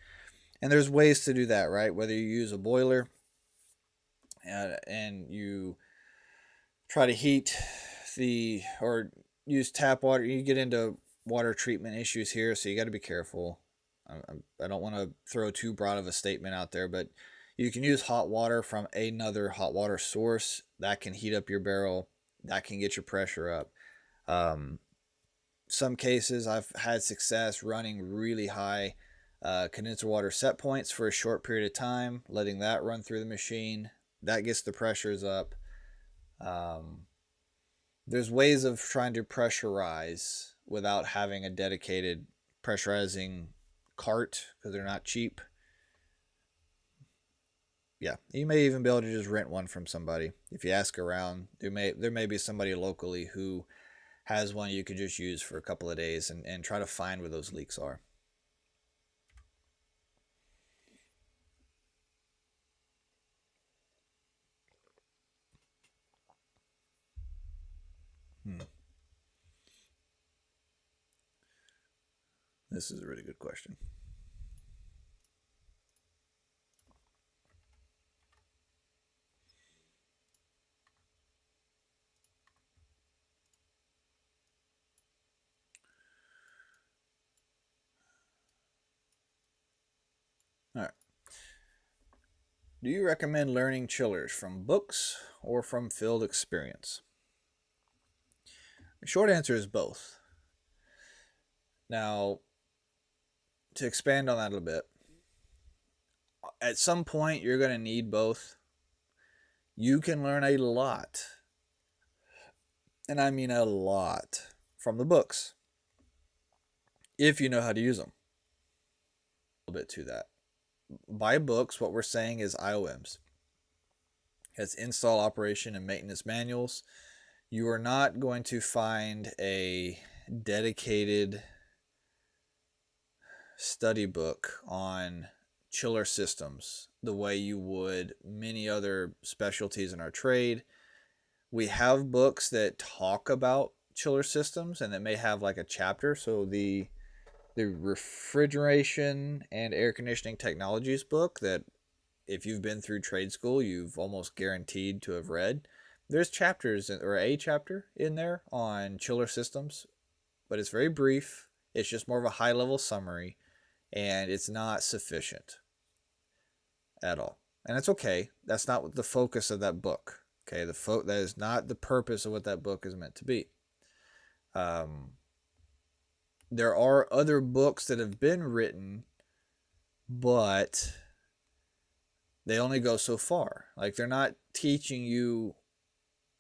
And there's ways to do that, right? Whether you use a boiler and you try to heat or use tap water. You get into water treatment issues here, so you got to be careful. I don't want to throw too broad of a statement out there, but you can use hot water from another hot water source. That can heat up your barrel. That can get your pressure up. Some cases I've had success running really high condenser water set points for a short period of time, letting that run through the machine. That gets the pressures up. There's ways of trying to pressurize without having a dedicated pressurizing cart because they're not cheap. Yeah, you may even be able to just rent one from somebody. If you ask around, there may be somebody locally who has one you could just use for a couple of days and try to find where those leaks are. This is a really good question. All right. Do you recommend learning chillers from books or from field experience? The short answer is both. Now, to expand on that a little bit, at some point you're going to need both. You can learn a lot, and I mean a lot, from the books if you know how to use them. A little bit to that. By books, what we're saying is IOMs. It's install, operation, and maintenance manuals. You are not going to find a dedicated study book on chiller systems the way you would many other specialties in our trade. We have books that talk about chiller systems and that may have like a chapter. So the refrigeration and air conditioning technologies book that if you've been through trade school, you've almost guaranteed to have read. There's chapters or a chapter in there on chiller systems, but it's very brief. It's just more of a high level summary, and it's not sufficient at all. And that's okay. That's not the focus of that book. Okay, that is not the purpose of what that book is meant to be. There are other books that have been written, but they only go so far. Like, they're not teaching you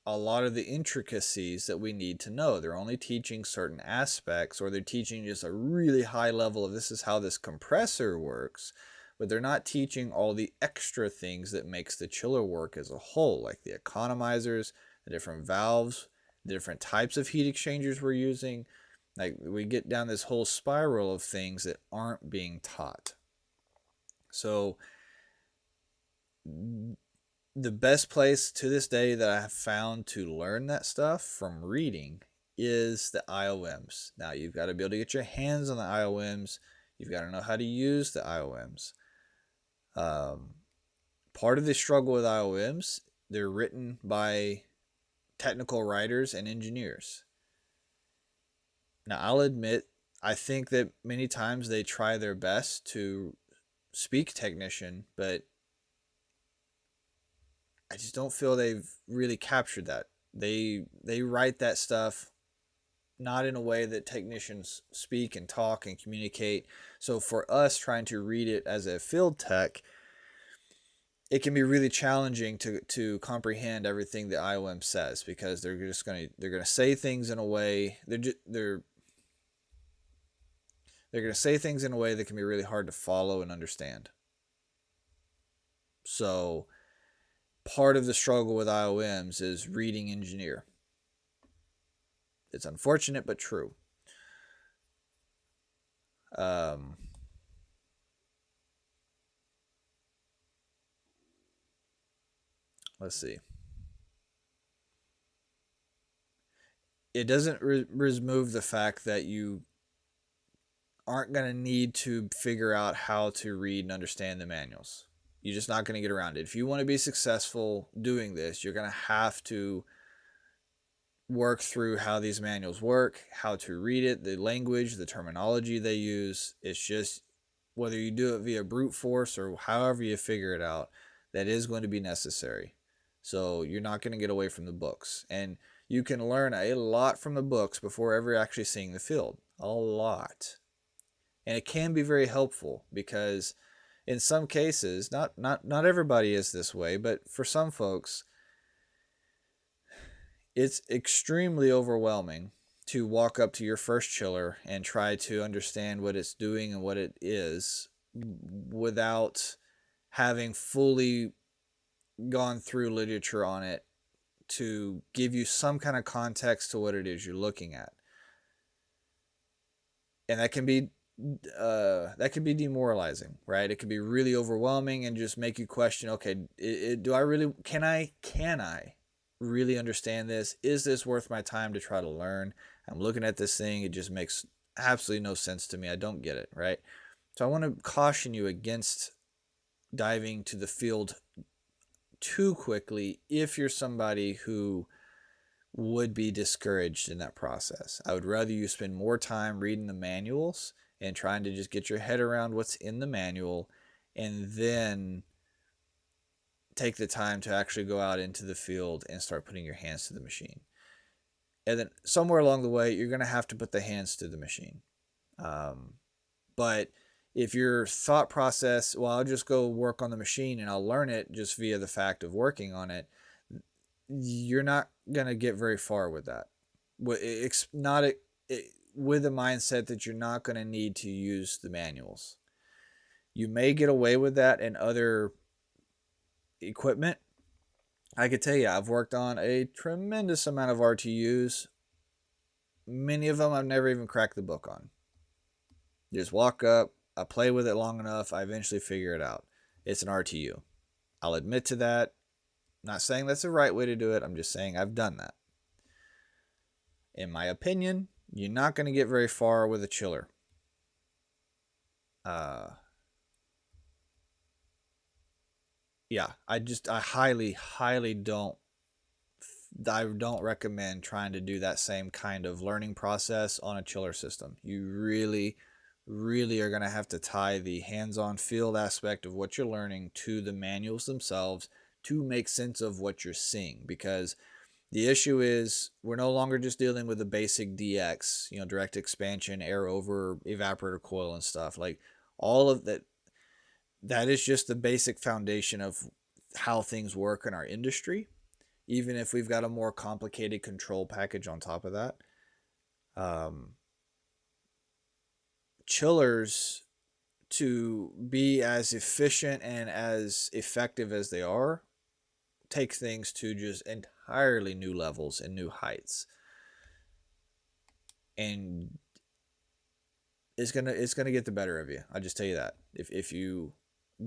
a lot of the intricacies that we need to know. They're only teaching certain aspects, or they're teaching just a really high level of this is how this compressor works, but they're not teaching all the extra things that makes the chiller work as a whole, like the economizers, the different valves, the different types of heat exchangers we're using. Like, we get down this whole spiral of things that aren't being taught. So the best place to this day that I have found to learn that stuff from reading is the IOMs. Now, you've got to be able to get your hands on the IOMs. You've got to know how to use the IOMs. Part of the struggle with IOMs, they're written by technical writers and engineers. Now, I'll admit, I think that many times they try their best to speak technician, but I just don't feel they've really captured that. They write that stuff not in a way that technicians speak and talk and communicate. So for us trying to read it as a field tech, it can be really challenging to comprehend everything the IOM says, because they're going to say things in a way they're going to say things in a way that can be really hard to follow and understand. So part of the struggle with IOMs is reading engineer. It's unfortunate, but true. Let's see. It doesn't remove the fact that you aren't going to need to figure out how to read and understand the manuals. You're just not going to get around it. If you want to be successful doing this, you're going to have to work through how these manuals work, how to read it, the language, the terminology they use. It's just whether you do it via brute force or however you figure it out, that is going to be necessary. So you're not going to get away from the books. And you can learn a lot from the books before ever actually seeing the field. A lot. And it can be very helpful, because in some cases, not everybody is this way, but for some folks, it's extremely overwhelming to walk up to your first chiller and try to understand what it's doing and what it is without having fully gone through literature on it to give you some kind of context to what it is you're looking at. And that can be demoralizing, right? It can be really overwhelming and just make you question, okay, do I really, can I really understand this? Is this worth my time to try to learn? I'm looking at this thing, it just makes absolutely no sense to me. I don't get it, right? So I want to caution you against diving to the field too quickly if you're somebody who would be discouraged in that process. I would rather you spend more time reading the manuals and trying to just get your head around what's in the manual, and then take the time to actually go out into the field and start putting your hands to the machine. And then somewhere along the way, you're going to have to put the hands to the machine. But if your thought process, well, I'll just go work on the machine and I'll learn it just via the fact of working on it, you're not going to get very far with that. It's not with the mindset that you're not going to need to use the manuals. You may get away with that in other equipment. I could tell you, I've worked on a tremendous amount of RTUs. Many of them I've never even cracked the book on. You just walk up, I play with it long enough, I eventually figure it out. It's an RTU. I'll admit to that. I'm not saying that's the right way to do it. I'm just saying I've done that. In my opinion, you're not going to get very far with a chiller. Yeah, I highly don't recommend trying to do that same kind of learning process on a chiller system. You really are going to have to tie the hands-on field aspect of what you're learning to the manuals themselves to make sense of what you're seeing, because the issue is we're no longer just dealing with the basic DX, direct expansion, air over evaporator coil and stuff. Like all of that is just the basic foundation of how things work in our industry, even if we've got a more complicated control package on top of that. Chillers, to be as efficient and as effective as they are, take things to just entirely new levels and new heights. And it's gonna get the better of you. I'll just tell you that. If you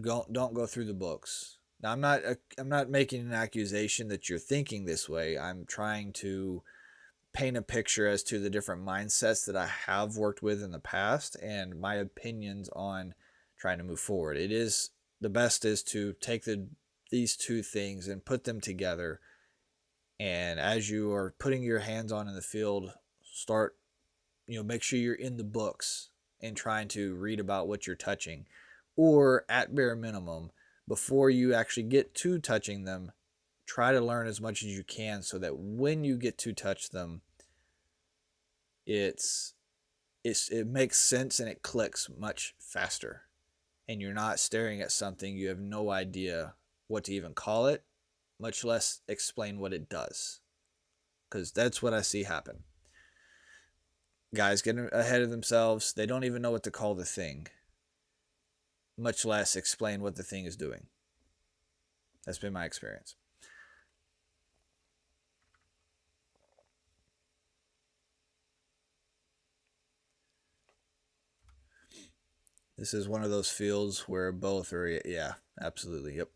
don't go through the books. Now I'm not making an accusation that you're thinking this way. I'm trying to paint a picture as to the different mindsets that I have worked with in the past and my opinions on trying to move forward. It is the best is to take these two things and put them together. And as you are putting your hands on in the field, start, make sure you're in the books and trying to read about what you're touching, or at bare minimum, before you actually get to touching them, try to learn as much as you can so that when you get to touch them, it makes sense and it clicks much faster. And you're not staring at something you have no idea what to even call it, much less explain what it does. Because that's what I see happen. Guys getting ahead of themselves, they don't even know what to call the thing, much less explain what the thing is doing. That's been my experience. This is one of those fields where both are, yeah, absolutely. Yep.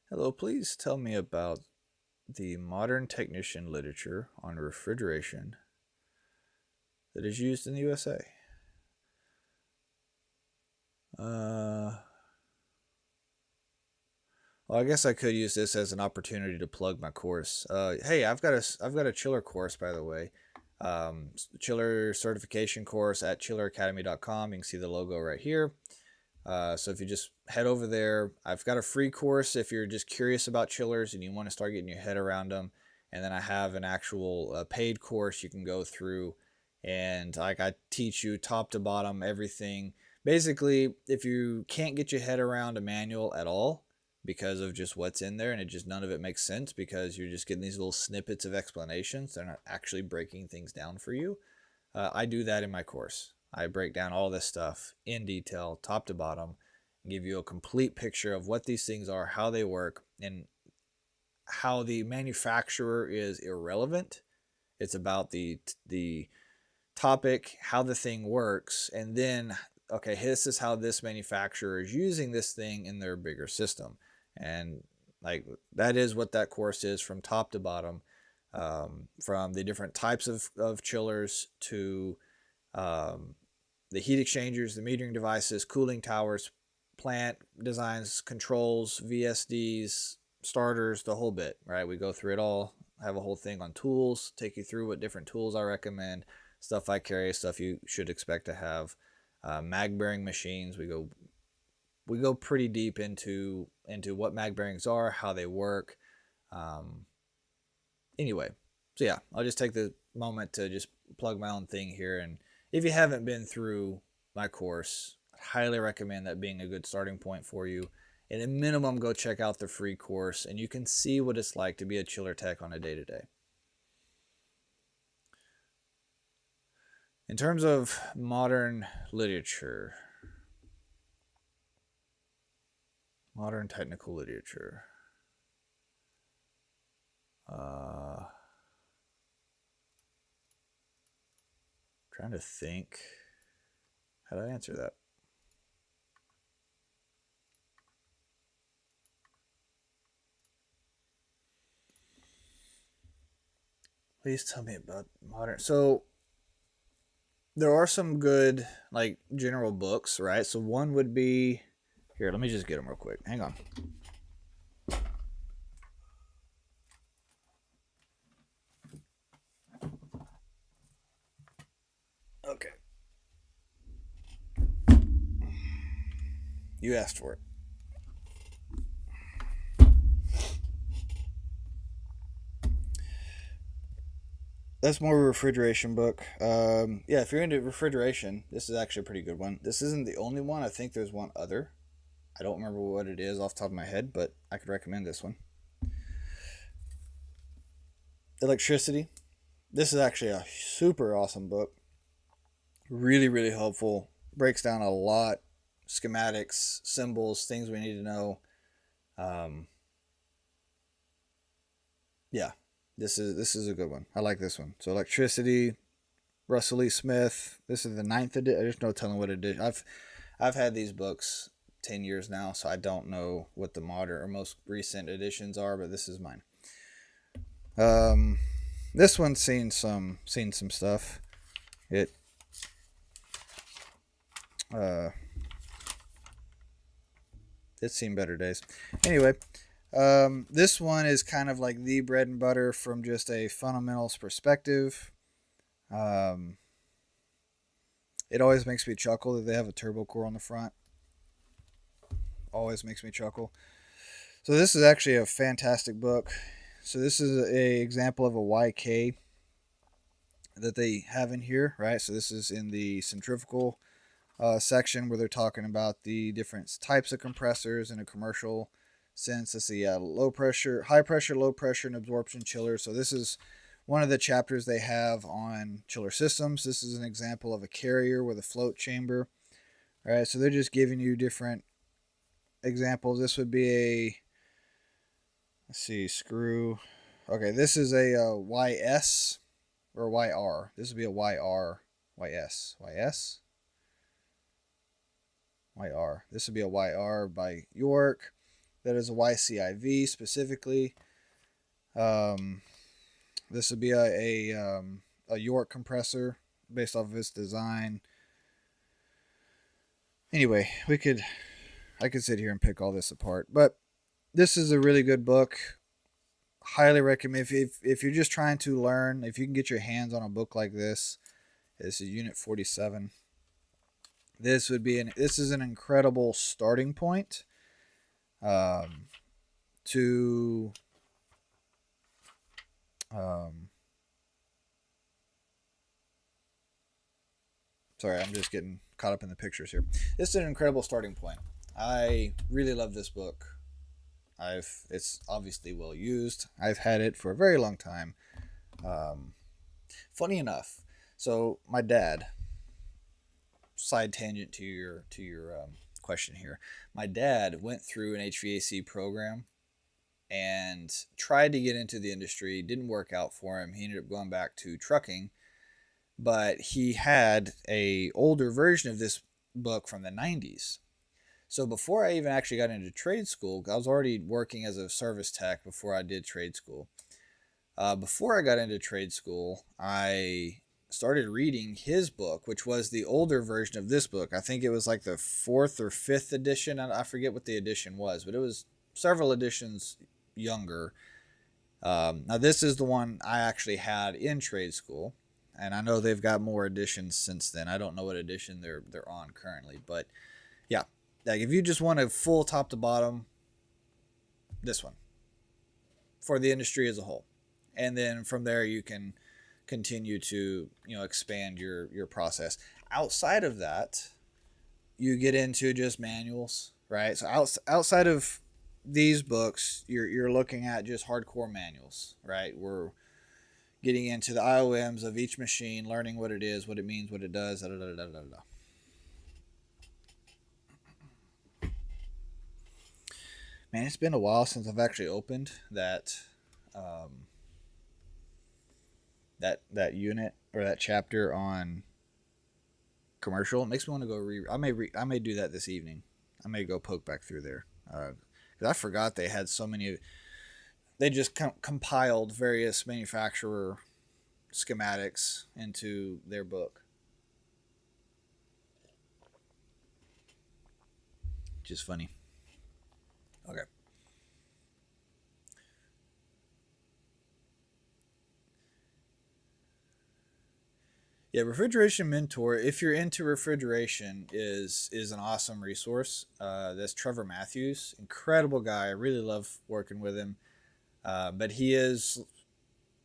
Hello, please tell me about the modern technician literature on refrigeration that is used in the USA. Well, I guess I could use this as an opportunity to plug my course. Hey, I've got a chiller course, by the way. Chiller certification course at chilleracademy.com. You can see the logo right here. So if you just head over there, I've got a free course if you're just curious about chillers and you want to start getting your head around them. And then I have an actual paid course you can go through, and I teach you top to bottom everything. Basically, if you can't get your head around a manual at all, because of just what's in there, and it just none of it makes sense because you're just getting these little snippets of explanations. They're not actually breaking things down for you. I do that in my course. I break down all this stuff in detail, top to bottom, and give you a complete picture of what these things are, how they work, and how the manufacturer is irrelevant. It's about the topic, how the thing works, and then, okay, this is how this manufacturer is using this thing in their bigger system. And like that is what that course is from top to bottom, from the different types of chillers to the heat exchangers, the metering devices, cooling towers, plant designs, controls, VSDs, starters, the whole bit, right? We go through it all, have a whole thing on tools, take you through what different tools I recommend, stuff I carry, stuff you should expect to have, mag bearing machines. We go pretty deep into what mag bearings are, how they work. Anyway, so yeah, I'll just take the moment to just plug my own thing here. And if you haven't been through my course, I highly recommend that being a good starting point for you. At a minimum, go check out the free course, and you can see what it's like to be a chiller tech on a day-to-day. In terms of modern literature, modern technical literature, trying to think how to answer that. Please tell me about modern. So there are some good like general books, right? So one would be here. Let me just get them real quick. Hang on. Okay. You asked for it. That's more of a refrigeration book. Yeah, if you're into refrigeration, this is actually a pretty good one. This isn't the only one. I think there's one other. I don't remember what it is off the top of my head, but I could recommend this one. Electricity. This is actually a super awesome book. Really, really helpful. Breaks down a lot. Schematics, symbols, things we need to know. Yeah, this is a good one. I like this one. So electricity, Russell E. Smith. This is the 9th edition. There's no telling what edition. I've had these books 10 years now, so I don't know what the modern or most recent editions are, but this is mine. This one's seen some stuff. It's seen better days. Anyway, this one is kind of like the bread and butter from just a fundamentals perspective. It always makes me chuckle that they have a turbo core on the front. Always makes me chuckle. So this is actually a fantastic book. So this is an example of a YK that they have in here, right? So this is in the centrifugal section where they're talking about the different types of compressors in a commercial sense. Let's see, low pressure, high pressure, low pressure, and absorption chillers. So this is one of the chapters they have on chiller systems. This is an example of a carrier with a float chamber. All right, so they're just giving you different examples. This would be a, let's see, screw. Okay, this is a YS or YR. This would be a YR, YS, YS, YR. This would be a YR by York. That is a YCIV specifically. This would be a York compressor based off of its design. Anyway, I could sit here and pick all this apart, but this is a really good book. Highly recommend if you're just trying to learn, if you can get your hands on a book like this. This is Unit 47. This is an incredible starting point to sorry, I'm just getting caught up in the pictures here. This is an incredible starting point. I really love this book. It's obviously well used. I've had it for a very long time. Um, Funny enough, so my dad, side tangent to your question here. My dad went through an HVAC program and tried to get into the industry. Didn't work out for him. He ended up going back to trucking, but he had a older version of this book from the 90s. So before I even actually got into trade school, I was already working as a service tech before I did trade school. Before I got into trade school, I started reading his book, which was the older version of this book. I think it was like the fourth or fifth edition. I forget what the edition was, but it was several editions younger. Now, this is the one I actually had in trade school, and I know they've got more editions since then. I don't know what edition they're on currently, but yeah, like if you just want a full top to bottom, this one for the industry as a whole, and then from there you can continue to expand your process. Outside of that, you get into just manuals, right? So outside of these books, you're looking at just hardcore manuals, right? We're getting into the IOMs of each machine, learning what it is, what it means, what it does. Da, da, da, da, da, da. Man, it's been a while since I've actually opened um, that unit or that chapter on commercial. It makes me want to go I may do that this evening. I may go poke back through there because I forgot they had so many. They just compiled various manufacturer schematics into their book, which is funny. Okay. Yeah, Refrigeration Mentor, if you're into refrigeration, is an awesome resource. That's Trevor Matthews, incredible guy. I really love working with him. But he is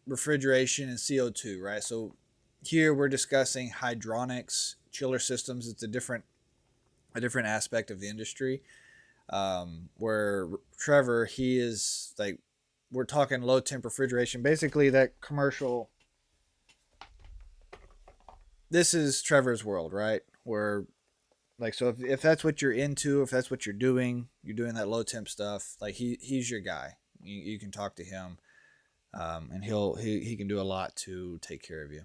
refrigeration and CO2, right? So here we're discussing hydronics, chiller systems. It's a different aspect of the industry. Where Trevor, he is like, we're talking low temp refrigeration, basically that commercial. This is Trevor's world, right? Where like, so if that's what you're into, if that's what you're doing that low temp stuff, like he's your guy. You can talk to him, and he can do a lot to take care of you.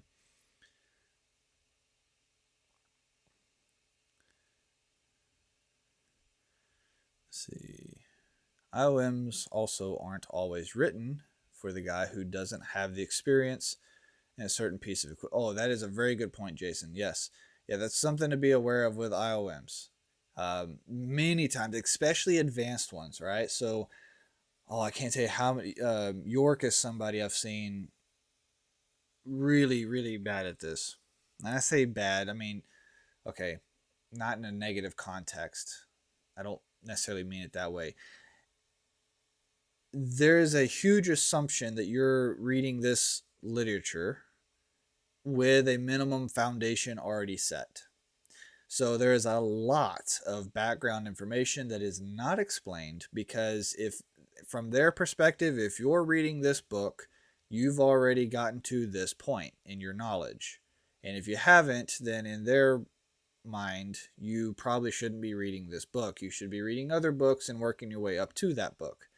Let's see. IOMs also aren't always written for the guy who doesn't have the experience in a certain piece of equipment. Oh, that is a very good point, Jason. Yes. Yeah, that's something to be aware of with IOMs. Many times, especially advanced ones, right? So, oh, I can't tell you how many. York is somebody I've seen really, really bad at this. And I say bad, I mean, okay, not in a negative context. I don't necessarily mean it that way. There is a huge assumption that you're reading this literature with a minimum foundation already set. So there is a lot of background information that is not explained because if from their perspective, if you're reading this book, you've already gotten to this point in your knowledge. And if you haven't, then in their mind, you probably shouldn't be reading this book. You should be reading other books and working your way up to that book.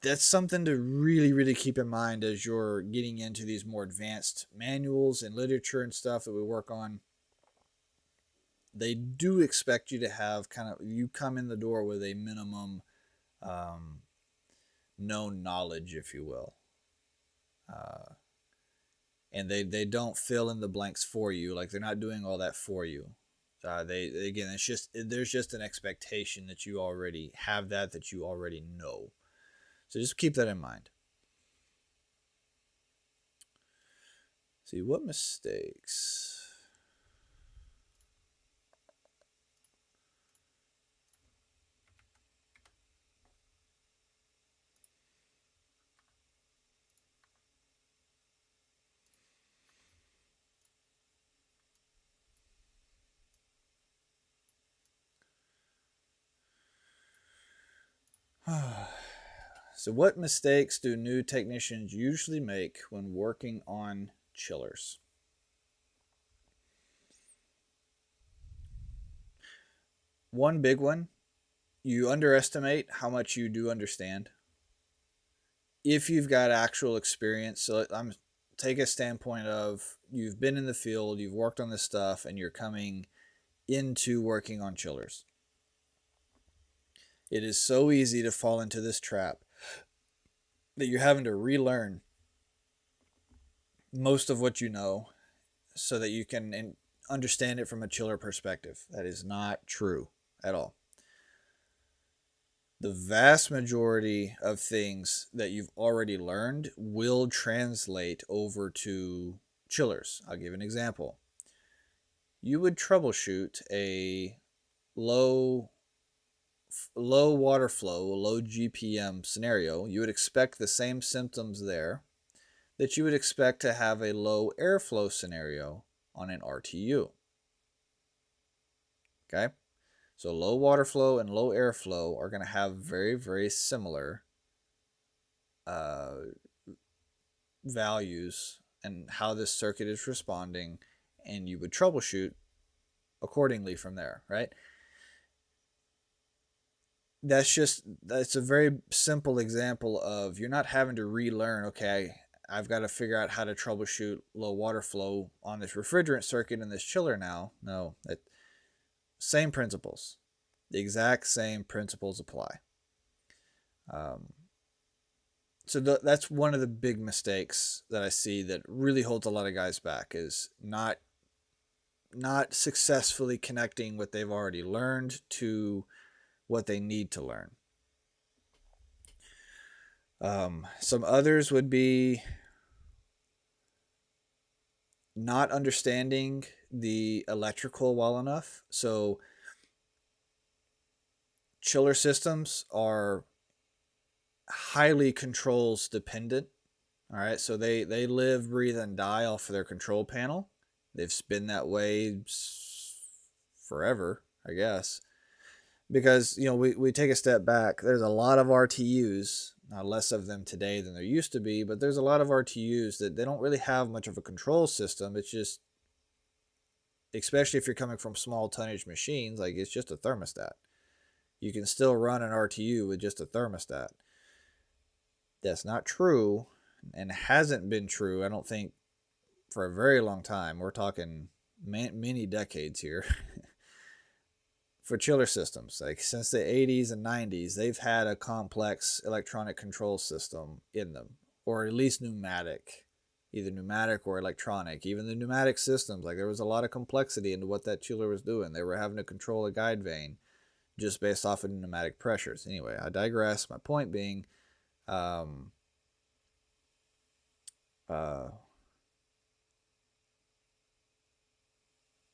That's something to really, really keep in mind as you're getting into these more advanced manuals and literature and stuff that we work on. They do expect you to have you come in the door with a minimum um, known knowledge, if you will. Uh, and they don't fill in the blanks for you. Like they're not doing all that for you. They again, it's just there's just an expectation that you already have that you already know. So just keep that in mind. See what mistakes. So what mistakes do new technicians usually make when working on chillers? One big one, you underestimate how much you do understand. If you've got actual experience, so I'm take a standpoint of you've been in the field, you've worked on this stuff, and you're coming into working on chillers. It is so easy to fall into this trap that you're having to relearn most of what you know so that you can understand it from a chiller perspective. That is not true at all. The vast majority of things that you've already learned will translate over to chillers. I'll give an example. You would troubleshoot a low water flow, low GPM scenario. You would expect the same symptoms there that you would expect to have a low airflow scenario on an RTU. Okay? So low water flow and low airflow are going to have very, very similar values and how this circuit is responding, and you would troubleshoot accordingly from there, right? That's a very simple example of you're not having to relearn, okay, I've got to figure out how to troubleshoot low water flow on this refrigerant circuit in this chiller now. No, same principles. The exact same principles apply. So that's one of the big mistakes that I see that really holds a lot of guys back, is not successfully connecting what they've already learned to what they need to learn. Some others would be not understanding the electrical well enough. So chiller systems are highly controls dependent. All right, so they live, breathe, and die off of their control panel. They've been that way forever, I guess, because we take a step back. There's a lot of RTUs, now less of them today than there used to be, but there's a lot of RTUs that they don't really have much of a control system. It's just, especially if you're coming from small tonnage machines, like it's just a thermostat. You can still run an RTU with just a thermostat. That's not true, and hasn't been true, I don't think, for a very long time. We're talking many decades here. For chiller systems, like since the 80s and 90s, they've had a complex electronic control system in them, or at least pneumatic, either pneumatic or electronic. Even the pneumatic systems, like there was a lot of complexity into what that chiller was doing. They were having to control a guide vane just based off of pneumatic pressures. Anyway, I digress. My point being,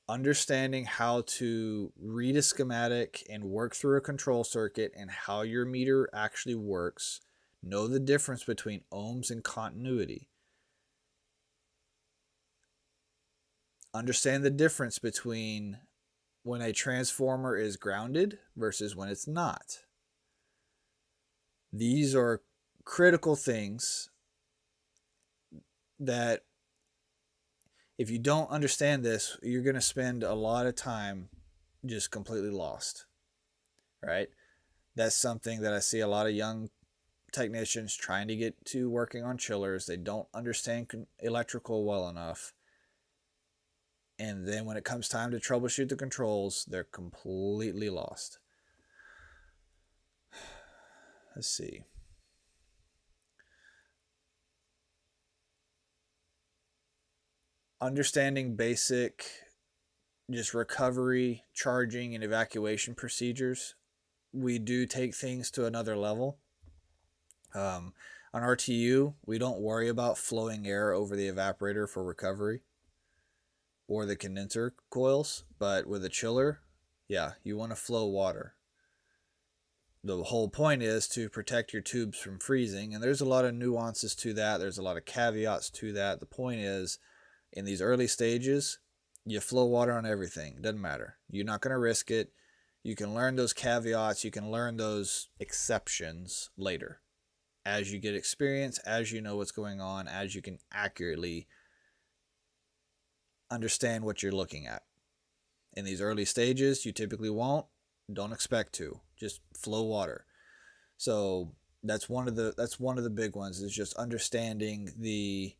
understanding how to read a schematic and work through a control circuit and how your meter actually works. Know the difference between ohms and continuity. Understand the difference between when a transformer is grounded versus when it's not. These are critical things that if you don't understand this, you're going to spend a lot of time just completely lost, right? That's something that I see a lot of young technicians trying to get to working on chillers. They don't understand electrical well enough. And then when it comes time to troubleshoot the controls, they're completely lost. Let's see. Understanding basic just recovery, charging, and evacuation procedures. We do take things to another level. On RTU, we don't worry about flowing air over the evaporator for recovery or the condenser coils, but with a chiller, yeah, you want to flow water. The whole point is to protect your tubes from freezing, and there's a lot of nuances to that. There's a lot of caveats to that. The point is, in these early stages, you flow water on everything. It doesn't matter. You're not going to risk it. You can learn those caveats, you can learn those exceptions later. As you get experience, as you know what's going on, as you can accurately understand what you're looking at. In these early stages, you typically won't. Don't expect to. Just flow water. So that's one of the big ones, is just understanding the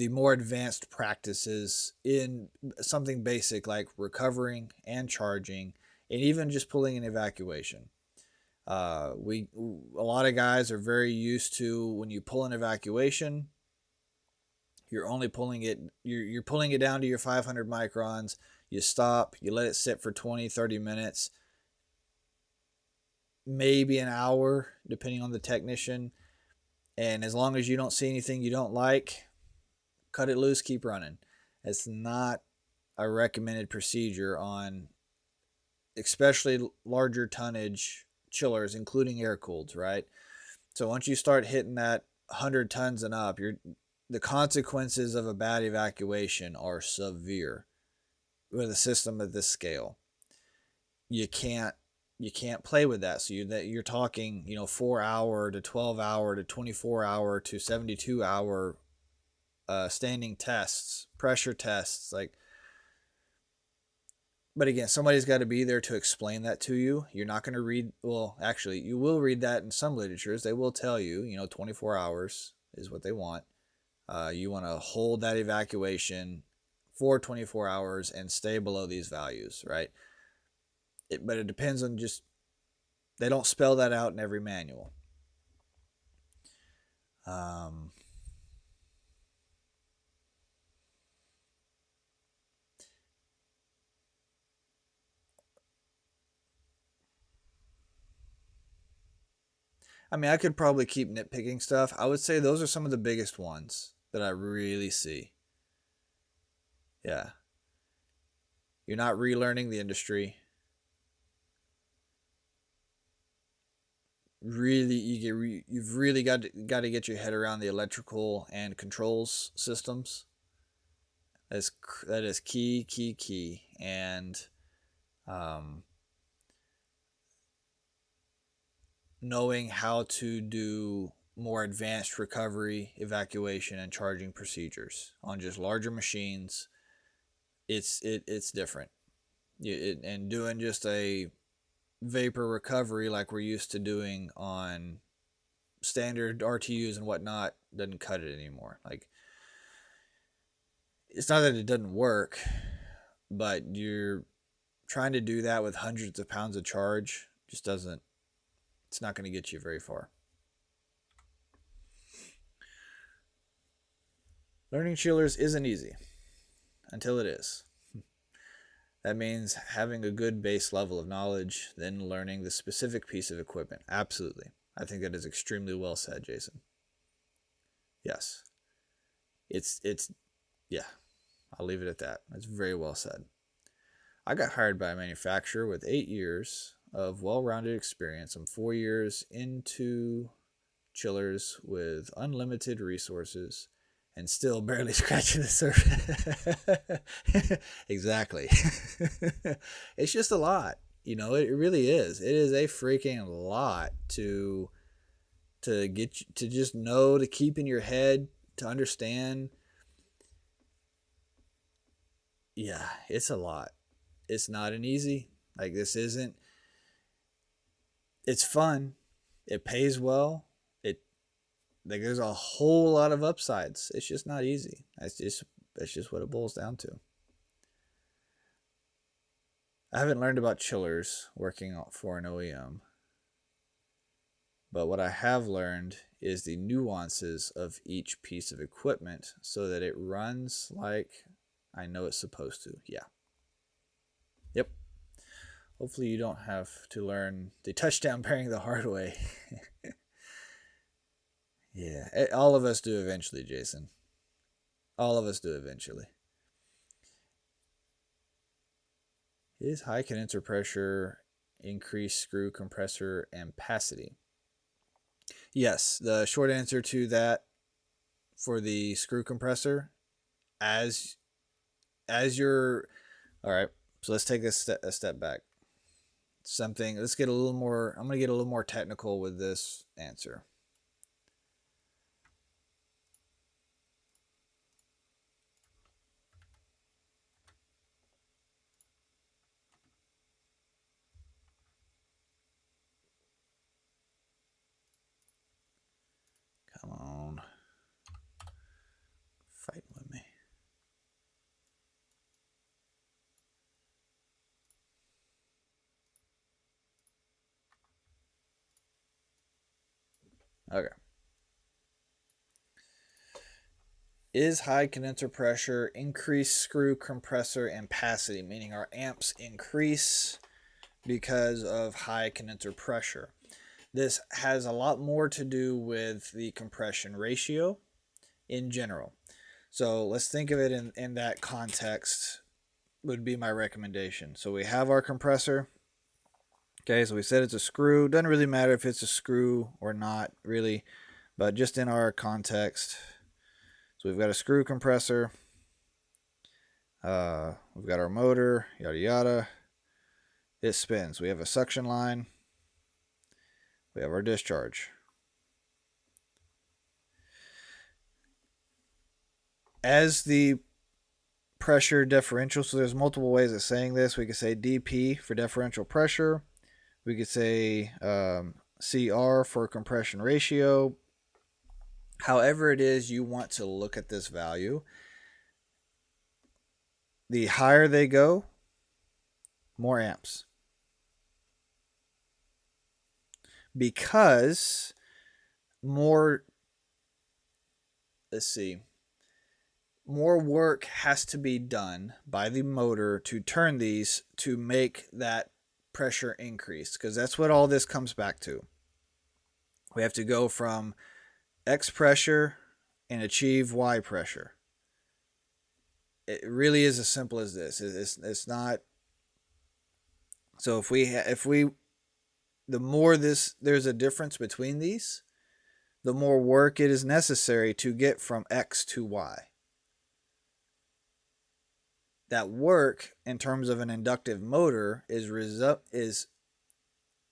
more advanced practices in something basic like recovering and charging, and even just pulling an evacuation. A lot of guys are very used to, when you pull an evacuation, you're only pulling it you're pulling it down to your 500 microns. You stop, you let it sit for 20-30 minutes, maybe an hour depending on the technician, and as long as you don't see anything you don't like, cut it loose, keep running. It's not a recommended procedure on especially larger tonnage chillers, including air cooled, right? So once you start hitting that 100 tons and up, the consequences of a bad evacuation are severe with a system of this scale. You can't play with that. So you're talking, 4 hour to 12 hour to 24 hour to 72 hour standing tests, pressure tests, like. But again, somebody's got to be there to explain that to you. You're not going to read, well, actually, you will read that in some literatures. They will tell you, 24 hours is what they want. You want to hold that evacuation for 24 hours and stay below these values, right? But it depends on they don't spell that out in every manual. I mean, I could probably keep nitpicking stuff. I would say those are some of the biggest ones that I really see. Yeah. You're not relearning the industry. Really, you've really got to get your head around the electrical and controls systems. That is key. And knowing how to do more advanced recovery, evacuation, and charging procedures on just larger machines, it's different. And doing just a vapor recovery like we're used to doing on standard RTUs and whatnot doesn't cut it anymore. Like, it's not that it doesn't work, but you're trying to do that with hundreds of pounds of charge, just doesn't. It's not going to get you very far. Learning chillers isn't easy until it is. That means having a good base level of knowledge, then learning the specific piece of equipment. Absolutely. I think that is extremely well said, Jason. Yes. Yeah, I'll leave it at that. That's very well said. I got hired by a manufacturer with 8 years of well-rounded experience. I'm 4 years into chillers with unlimited resources and still barely scratching the surface. Exactly. It's just a lot. It really is. It is a freaking lot to get you, to just know, to keep in your head, to understand. Yeah, it's a lot. It's not an easy. Like, this isn't. It's fun. It pays well. There's a whole lot of upsides. It's just not easy. That's just what it boils down to. I haven't learned about chillers working for an OEM, but what I have learned is the nuances of each piece of equipment so that it runs like I know it's supposed to. Yeah. Yep. Hopefully you don't have to learn the touchdown bearing the hard way. Yeah, all of us do eventually, Jason. All of us do eventually. Is high condenser pressure increase screw compressor ampacity? Yes, the short answer to that for the screw compressor, as you're, all right, So let's take a step back. Let's get a little more, I'm going to get a little more technical with this answer. Come on. Fight with me. Okay. Is high condenser pressure increase screw compressor ampacity, meaning our amps increase because of high condenser pressure? This has a lot more to do with the compression ratio in general. So let's think of it in that context would be my recommendation. So we have our compressor. Okay, so we said it's a screw. Doesn't really matter if it's a screw or not, really, but just in our context. So we've got a screw compressor. We've got our motor, yada yada. It spins. We have a suction line. We have our discharge. As the pressure differential, so there's multiple ways of saying this. We could say dP for differential pressure. We could say CR for compression ratio. However it is you want to look at this value, the higher they go, more amps. Because more, let's see, more work has to be done by the motor to turn these to make that pressure increase, because that's what all this comes back to. We have to go from X pressure and achieve Y pressure. It really is as simple as this. It's not. So if we the more there's a difference between these, the more work it is necessary to get from X to Y. That work in terms of an inductive motor is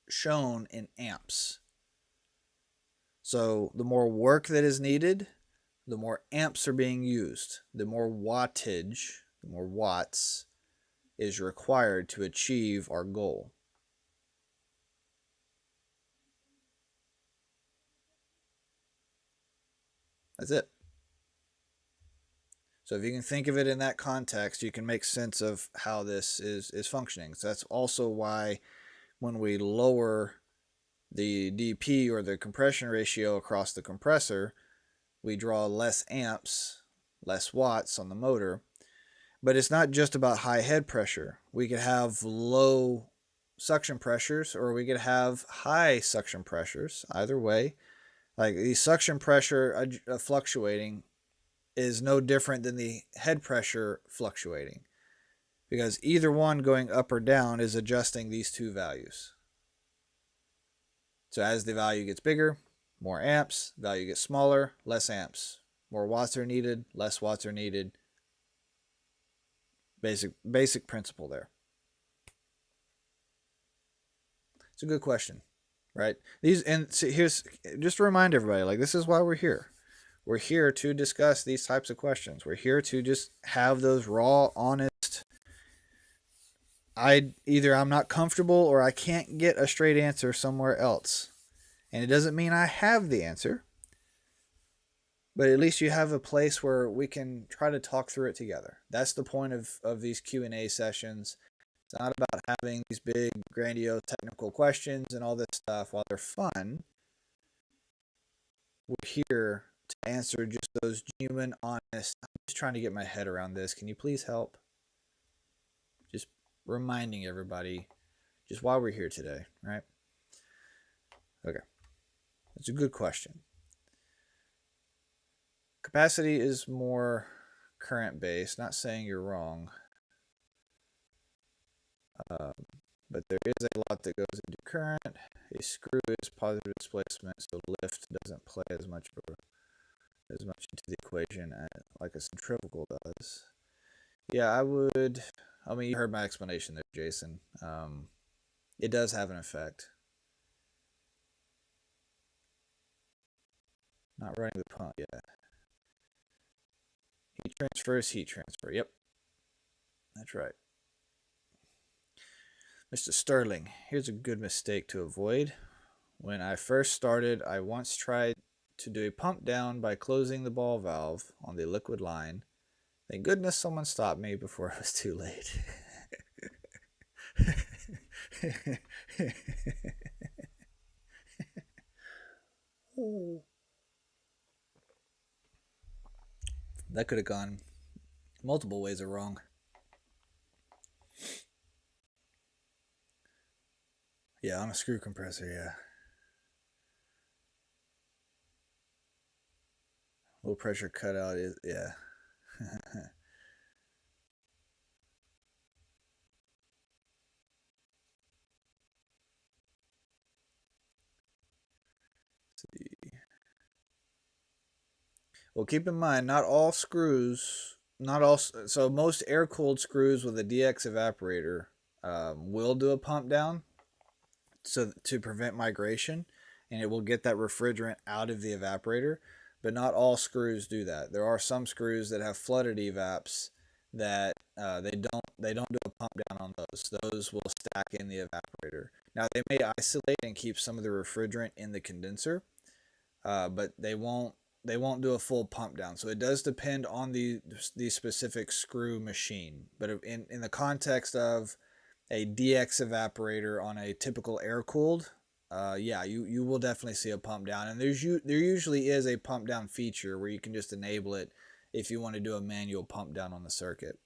shown in amps. So the more work that is needed, the more amps are being used. The more wattage, the more watts is required to achieve our goal. That's it. So if you can think of it in that context, you can make sense of how this is functioning. So that's also why when we lower the dP or the compression ratio across the compressor, we draw less amps, less watts on the motor. But it's not just about high head pressure. We could have low suction pressures or we could have high suction pressures. Either way, like the suction pressure fluctuating is no different than the head pressure fluctuating, because either one going up or down is adjusting these two values. So as the value gets bigger, more amps. Value gets smaller, less amps. More watts are needed, less watts are needed. Basic principle there. It's a good question, right? Here's just to remind everybody, like, this is why we're here. We're here to discuss these types of questions. We're here to just have those raw, honest. I'm not comfortable or I can't get a straight answer somewhere else. And it doesn't mean I have the answer, but at least you have a place where we can try to talk through it together. That's the point of these Q&A sessions. It's not about having these big, grandiose technical questions and all this stuff. While they're fun, we're here to answer just those genuine, honest. I'm just trying to get my head around this. Can you please help? Just reminding everybody just why we're here today, right? Okay. That's a good question. Capacity is more current based. Not saying you're wrong. But there is a lot that goes into current. A screw is positive displacement, so lift doesn't play as much into the equation like a centrifugal does. Yeah, I would I mean, you heard my explanation there, Jason. It does have an effect. Not running the pump, yeah. Heat transfer is heat transfer. Yep, that's right. Mr. Sterling, here's a good mistake to avoid. When I first started, I once tried to do a pump down by closing the ball valve on the liquid line. Thank goodness someone stopped me before it was too late. That could have gone multiple ways wrong. Yeah, on a screw compressor, yeah. Low pressure cutout is, yeah. Well, keep in mind, not all screws, not all, so most air cooled screws with a DX evaporator will do a pump down, so to prevent migration, and it will get that refrigerant out of the evaporator. But not all screws do that. There are some screws that have flooded evaps that they don't do a pump down on those. Those will stack in the evaporator. Now they may isolate and keep some of the refrigerant in the condenser, but they won't do a full pump down. So it does depend on the specific screw machine. But in the context of a DX evaporator on a typical air cooled, yeah, you will definitely see a pump down, and there usually is a pump down feature where you can just enable it if you want to do a manual pump down on the circuit.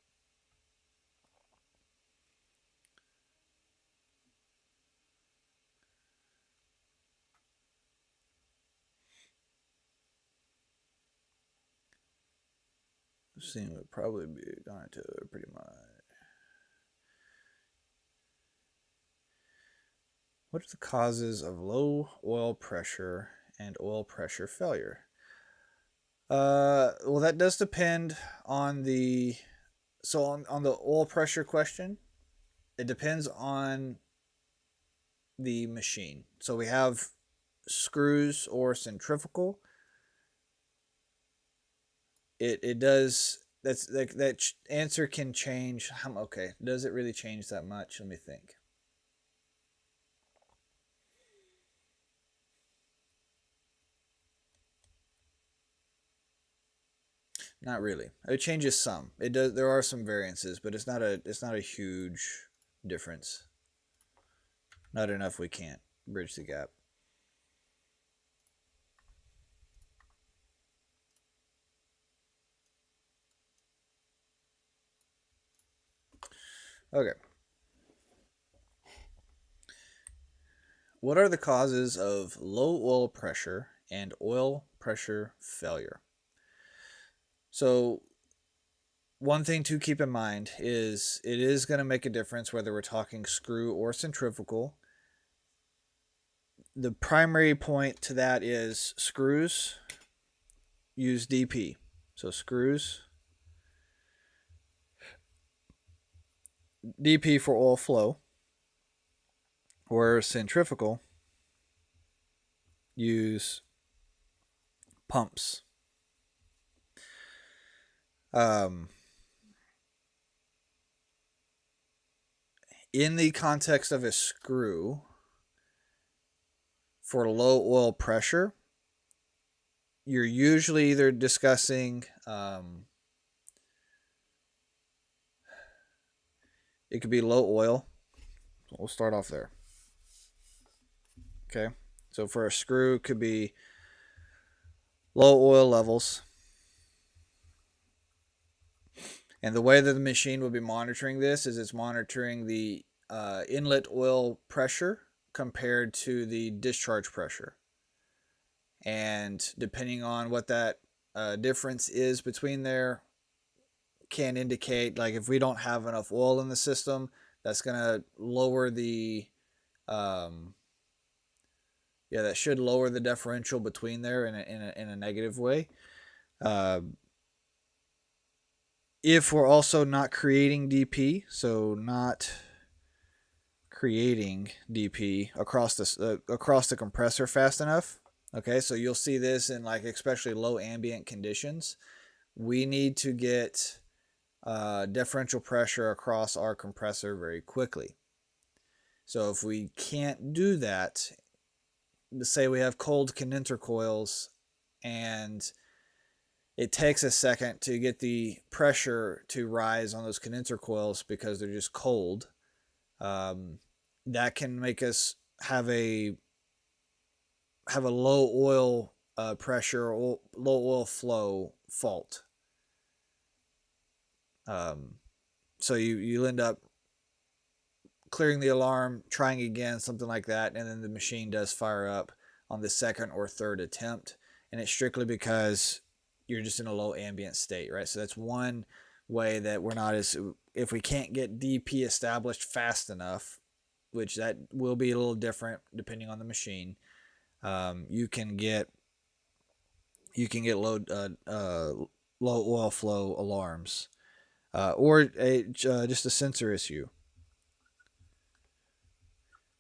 Seeing would probably be going to pretty much. What are the causes of low oil pressure and oil pressure failure? Well, that does depend on the on the oil pressure question. It depends on the machine. So we have screws or centrifugal. It does. That answer can change. Okay, does it really change that much? Let me think. Not really. It changes some. It does. There are some variances, but it's not a huge difference. Not enough. We can't bridge the gap. Okay. What are the causes of low oil pressure and oil pressure failure? So one thing to keep in mind is it is going to make a difference whether we're talking screw or centrifugal. The primary point to that is screws use DP. So screws, DP for oil flow, or centrifugal use pumps. In the context of a screw, for low oil pressure, you're usually either discussing it could be low oil. We'll start off there. Okay, so for a screw, it could be low oil levels. And the way that the machine will be monitoring this is it's monitoring the inlet oil pressure compared to the discharge pressure. And depending on what that difference is between there, can indicate, like, if we don't have enough oil in the system, that's going to lower the that should lower the differential between there in a negative way. if we're also not creating DP, so not creating DP across the compressor fast enough. Okay, so you'll see this in like especially low ambient conditions. We need to get differential pressure across our compressor very quickly. So if we can't do that, say we have cold condenser coils and it takes a second to get the pressure to rise on those condenser coils because they're just cold, that can make us have a low oil pressure or low oil flow fault. So you end up clearing the alarm, trying again, something like that, and then the machine does fire up on the second or third attempt, and it's strictly because you're just in a low ambient state, right? So that's one way that we're not as, if we can't get DP established fast enough, which that will be a little different depending on the machine, you can get low oil flow alarms, or just a sensor issue.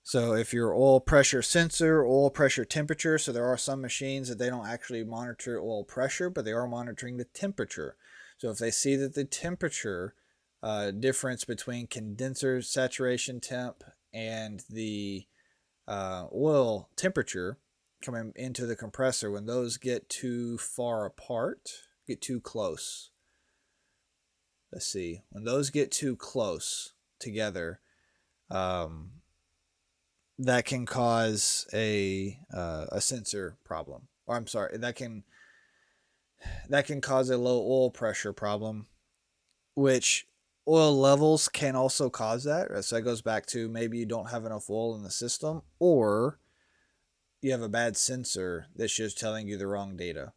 So if your oil pressure sensor, oil pressure temperature, so there are some machines that they don't actually monitor oil pressure, but they are monitoring the temperature. So if they see that the temperature difference between condenser saturation temp and the oil temperature coming into the compressor, when those get too far apart, get too close. Let's see, when those get too close together, that can cause a sensor problem. Or I'm sorry, that can cause a low oil pressure problem, which oil levels can also cause that. So that goes back to maybe you don't have enough oil in the system, or you have a bad sensor that's just telling you the wrong data,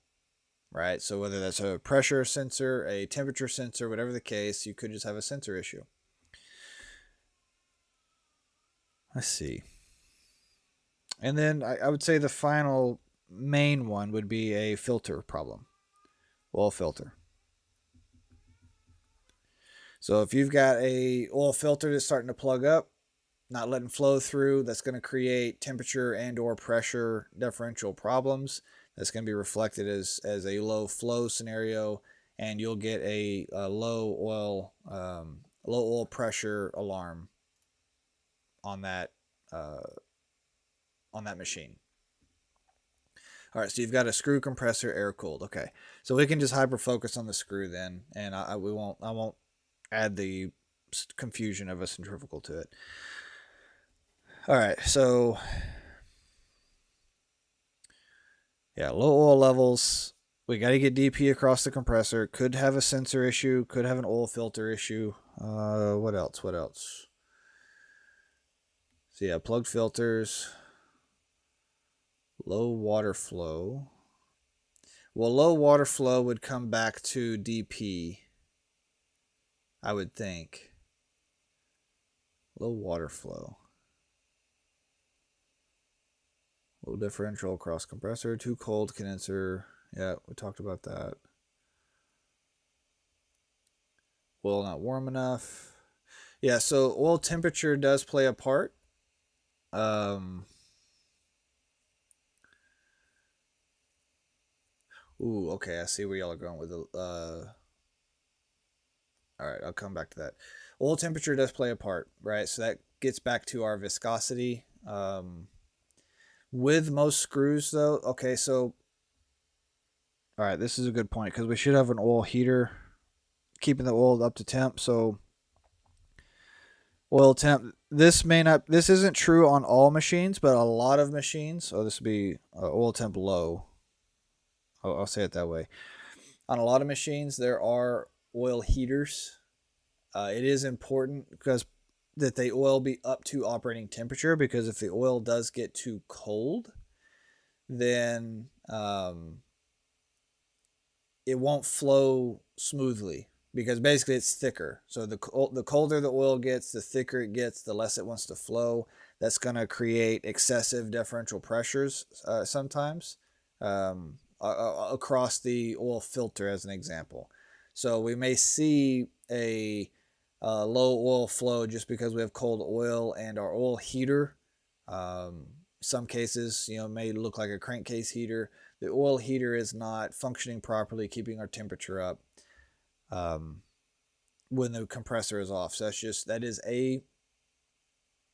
right? So whether that's a pressure sensor, a temperature sensor, whatever the case, you could just have a sensor issue. Let's see. And then I would say the final main one would be a filter problem, oil filter. So if you've got a oil filter that's starting to plug up, not letting flow through, that's going to create temperature and or pressure differential problems. That's going to be reflected as a low flow scenario, and you'll get a low oil pressure alarm on that machine. All right, so you've got a screw compressor air cooled. Okay, so we can just hyper focus on the screw then, and I won't add the confusion of a centrifugal to it. All right, so yeah, low oil levels. We got to get DP across the compressor. Could have a sensor issue. Could have an oil filter issue. What else? So yeah, plugged filters. Low water flow. Well, low water flow would come back to DP, I would think. Low water flow. Low differential across compressor. Too cold condenser. Yeah, we talked about that. Oil not warm enough. Yeah, so oil temperature does play a part. Ooh, okay, I see where y'all are going with the. All right, I'll come back to that. Oil temperature does play a part, right? So that gets back to our viscosity. With most screws, though, okay, so. All right, this is a good point because we should have an oil heater keeping the oil up to temp. So, oil temp. This isn't true on all machines, but a lot of machines. Oh, this would be oil temp low. I'll say it that way. On a lot of machines, there are oil heaters. It is important because that the oil be up to operating temperature, because if the oil does get too cold, then it won't flow smoothly, because basically it's thicker. So the colder the oil gets, the thicker it gets, the less it wants to flow. That's going to create excessive differential pressures sometimes across the oil filter, as an example. So we may see a low oil flow just because we have cold oil and our oil heater. Some cases, may look like a crankcase heater. The oil heater is not functioning properly, keeping our temperature up when the compressor is off. So that is a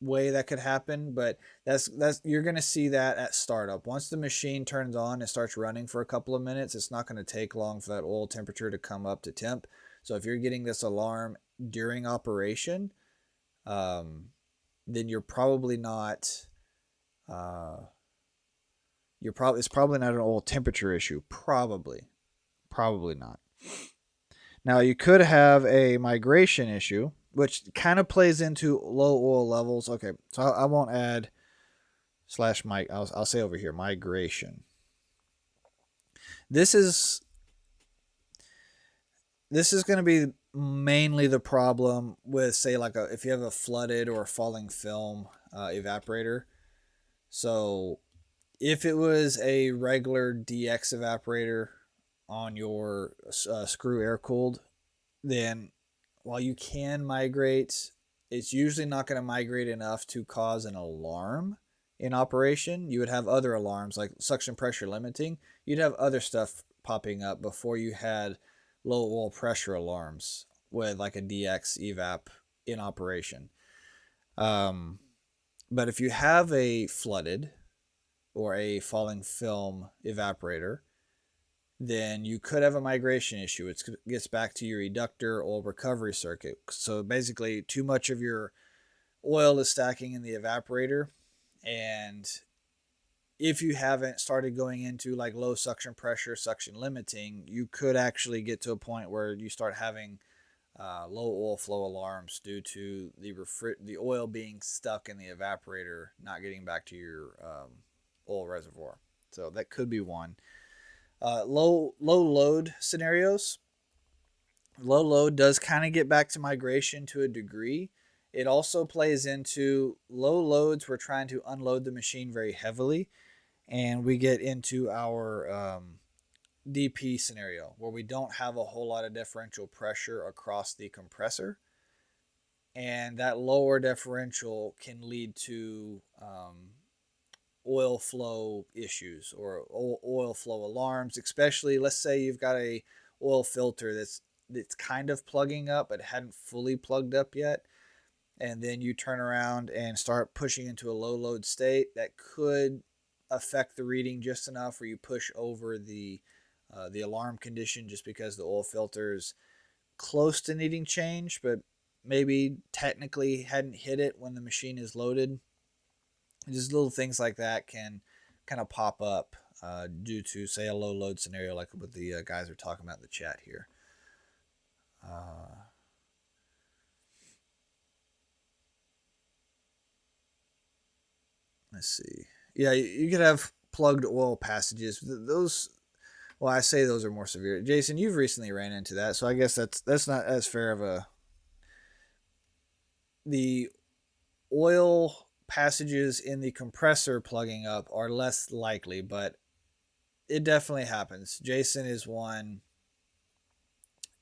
way that could happen, but that's you're going to see that at startup. Once the machine turns on and starts running for a couple of minutes, it's not going to take long for that oil temperature to come up to temp. So if you're getting this alarm during operation, then you're probably not it's probably not an oil temperature issue. Probably not. Now you could have a migration issue, which kind of plays into low oil levels. Okay, so I won't add slash mic. I'll say over here migration. This is going to be mainly the problem with, say, like if you have a flooded or a falling film evaporator. So if it was a regular DX evaporator on your screw air cooled, then while you can migrate, it's usually not going to migrate enough to cause an alarm in operation. You would have other alarms like suction pressure limiting. You'd have other stuff popping up before you had low oil pressure alarms with like a DX evap in operation. But if you have a flooded or a falling film evaporator, then you could have a migration issue. It gets back to your eductor oil recovery circuit. So basically, too much of your oil is stacking in the evaporator. And if you haven't started going into like low suction pressure, suction limiting, you could actually get to a point where you start having low oil flow alarms due to the oil being stuck in the evaporator, not getting back to your oil reservoir. So that could be one. Low load scenarios. Low load does kind of get back to migration to a degree. It also plays into low loads. We're trying to unload the machine very heavily, and we get into our DP scenario where we don't have a whole lot of differential pressure across the compressor, and that lower differential can lead to oil flow issues or oil flow alarms. Especially, let's say you've got a oil filter that's kind of plugging up but hadn't fully plugged up yet, and then you turn around and start pushing into a low load state. That could affect the reading just enough where you push over the alarm condition just because the oil filter is close to needing change, but maybe technically hadn't hit it when the machine is loaded. Just little things like that can kind of pop up due to, say, a low load scenario like what the guys are talking about in the chat here. Let's see. Yeah, you could have plugged oil passages. Those, well, I say those are more severe. Jason, you've recently ran into that, so I guess that's not as fair of a. The oil passages in the compressor plugging up are less likely, but it definitely happens. Jason is one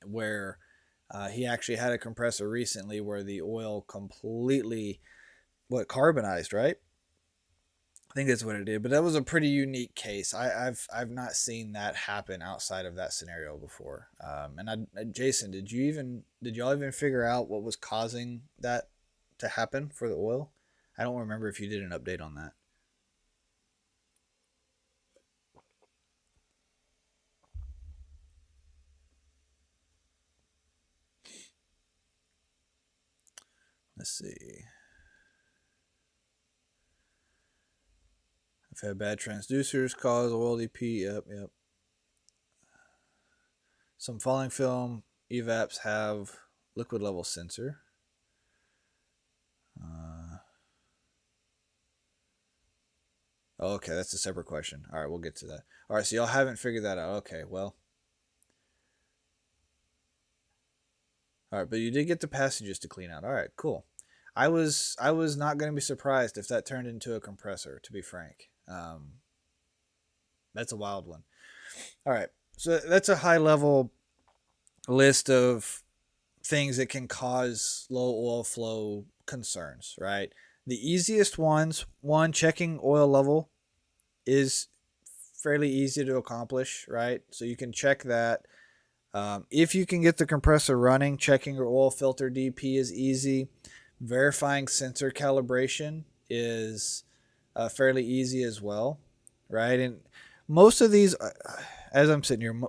where he actually had a compressor recently where the oil completely carbonized, right? I think that's what it did, but that was a pretty unique case. I've not seen that happen outside of that scenario before. Jason, did y'all even figure out what was causing that to happen for the oil? I don't remember if you did an update on that. Let's see. I've had bad transducers cause oil DP. Yep. Some falling film evaps have liquid level sensor. Okay, that's a separate question. All right, we'll get to that. All right, so y'all haven't figured that out. Okay, well. All right, but you did get the passages to clean out. All right, cool. I was not going to be surprised if that turned into a compressor, to be frank. That's a wild one. All right, so that's a high level list of things that can cause low oil flow concerns, right? The easiest ones, one, checking oil level is fairly easy to accomplish, right? So you can check that. If you can get the compressor running, checking your oil filter DP is easy. Verifying sensor calibration is fairly easy as well, right? And most of these, as I'm sitting here,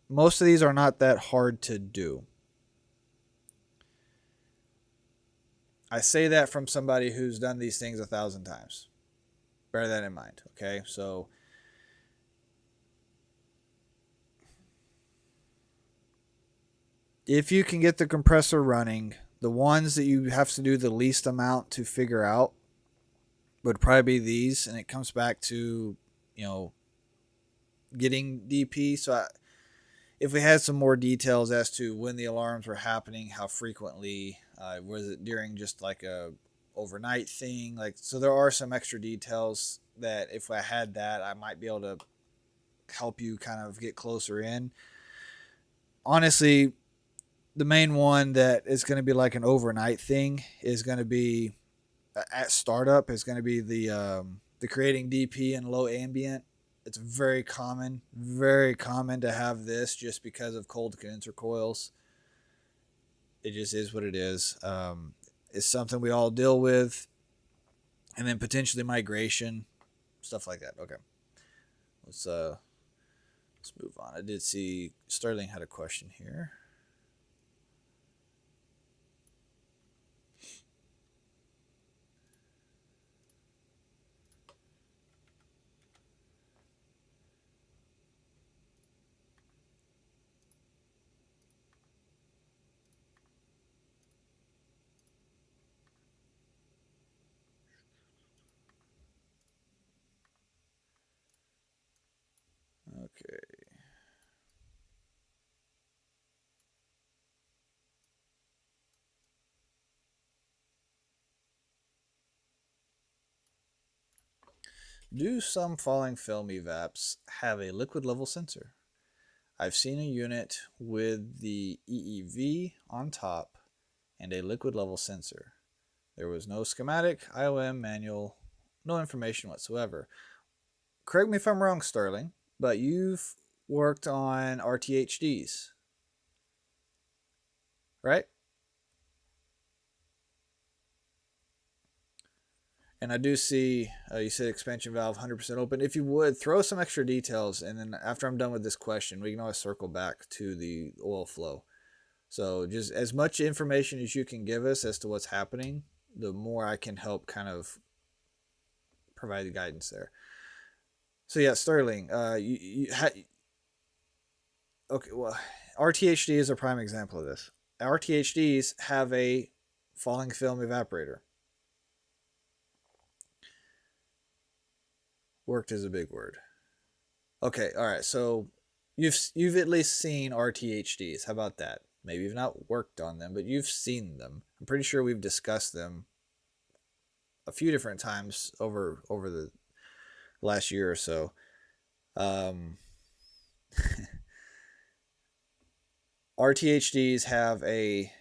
most of these are not that hard to do. I say that from somebody who's done these things 1,000 times. Bear that in mind, okay? So if you can get the compressor running, the ones that you have to do the least amount to figure out would probably be these, and it comes back to, getting DP. So if we had some more details as to when the alarms were happening, how frequently, was it during just like a overnight thing? Like, so there are some extra details that if I had that, I might be able to help you kind of get closer in. Honestly, the main one that is going to be like an overnight thing is going to be at startup is going to be the creating DP and low ambient. It's very common to have this just because of cold condenser coils. It just is what it is. It's something we all deal with, and then potentially migration, stuff like that. Okay, let's move on. I did see Sterling had a question here. Okay. Do some falling film evaps have a liquid level sensor? I've seen a unit with the EEV on top and a liquid level sensor. There was no schematic, IOM manual, no information whatsoever. Correct me if I'm wrong, Sterling, but you've worked on RTHDs, right? And I do see you said expansion valve 100% open. If you would, throw some extra details, and then after I'm done with this question, we can always circle back to the oil flow. So just as much information as you can give us as to what's happening, the more I can help kind of provide the guidance there. So yeah, Sterling, okay, well, RTHD is a prime example of this. RTHDs have a falling film evaporator. Worked is a big word. Okay, all right. So you've at least seen RTHDs. How about that? Maybe you've not worked on them, but you've seen them. I'm pretty sure we've discussed them a few different times over the last year or so. Um, RTHDs have a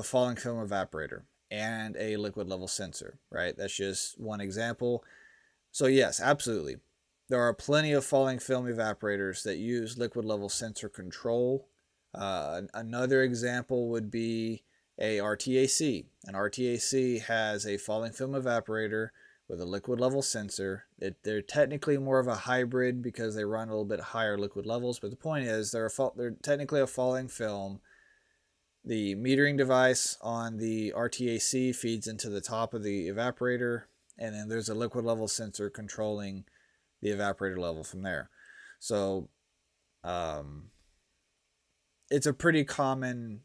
falling film evaporator and a liquid level sensor. Right. That's just one example. So yes, absolutely. There are plenty of falling film evaporators that use liquid level sensor control. Another example would be a RTAC. An RTAC has a falling film evaporator with a liquid level sensor. They're technically more of a hybrid because they run a little bit higher liquid levels, but the point is they're technically a falling film. The metering device on the RTAC feeds into the top of the evaporator, and then there's a liquid level sensor controlling the evaporator level from there. So it's a pretty common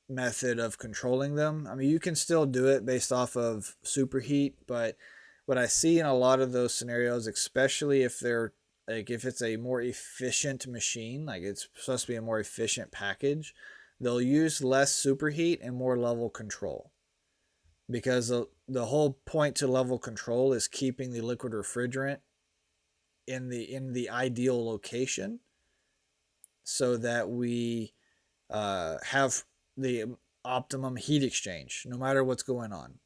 method of controlling them. I mean, you can still do it based off of superheat, but what I see in a lot of those scenarios, especially if they're like if it's a more efficient machine, like it's supposed to be a more efficient package, they'll use less superheat and more level control. Because the whole point to level control is keeping the liquid refrigerant in the ideal location. so that we have the optimum heat exchange no matter what's going on.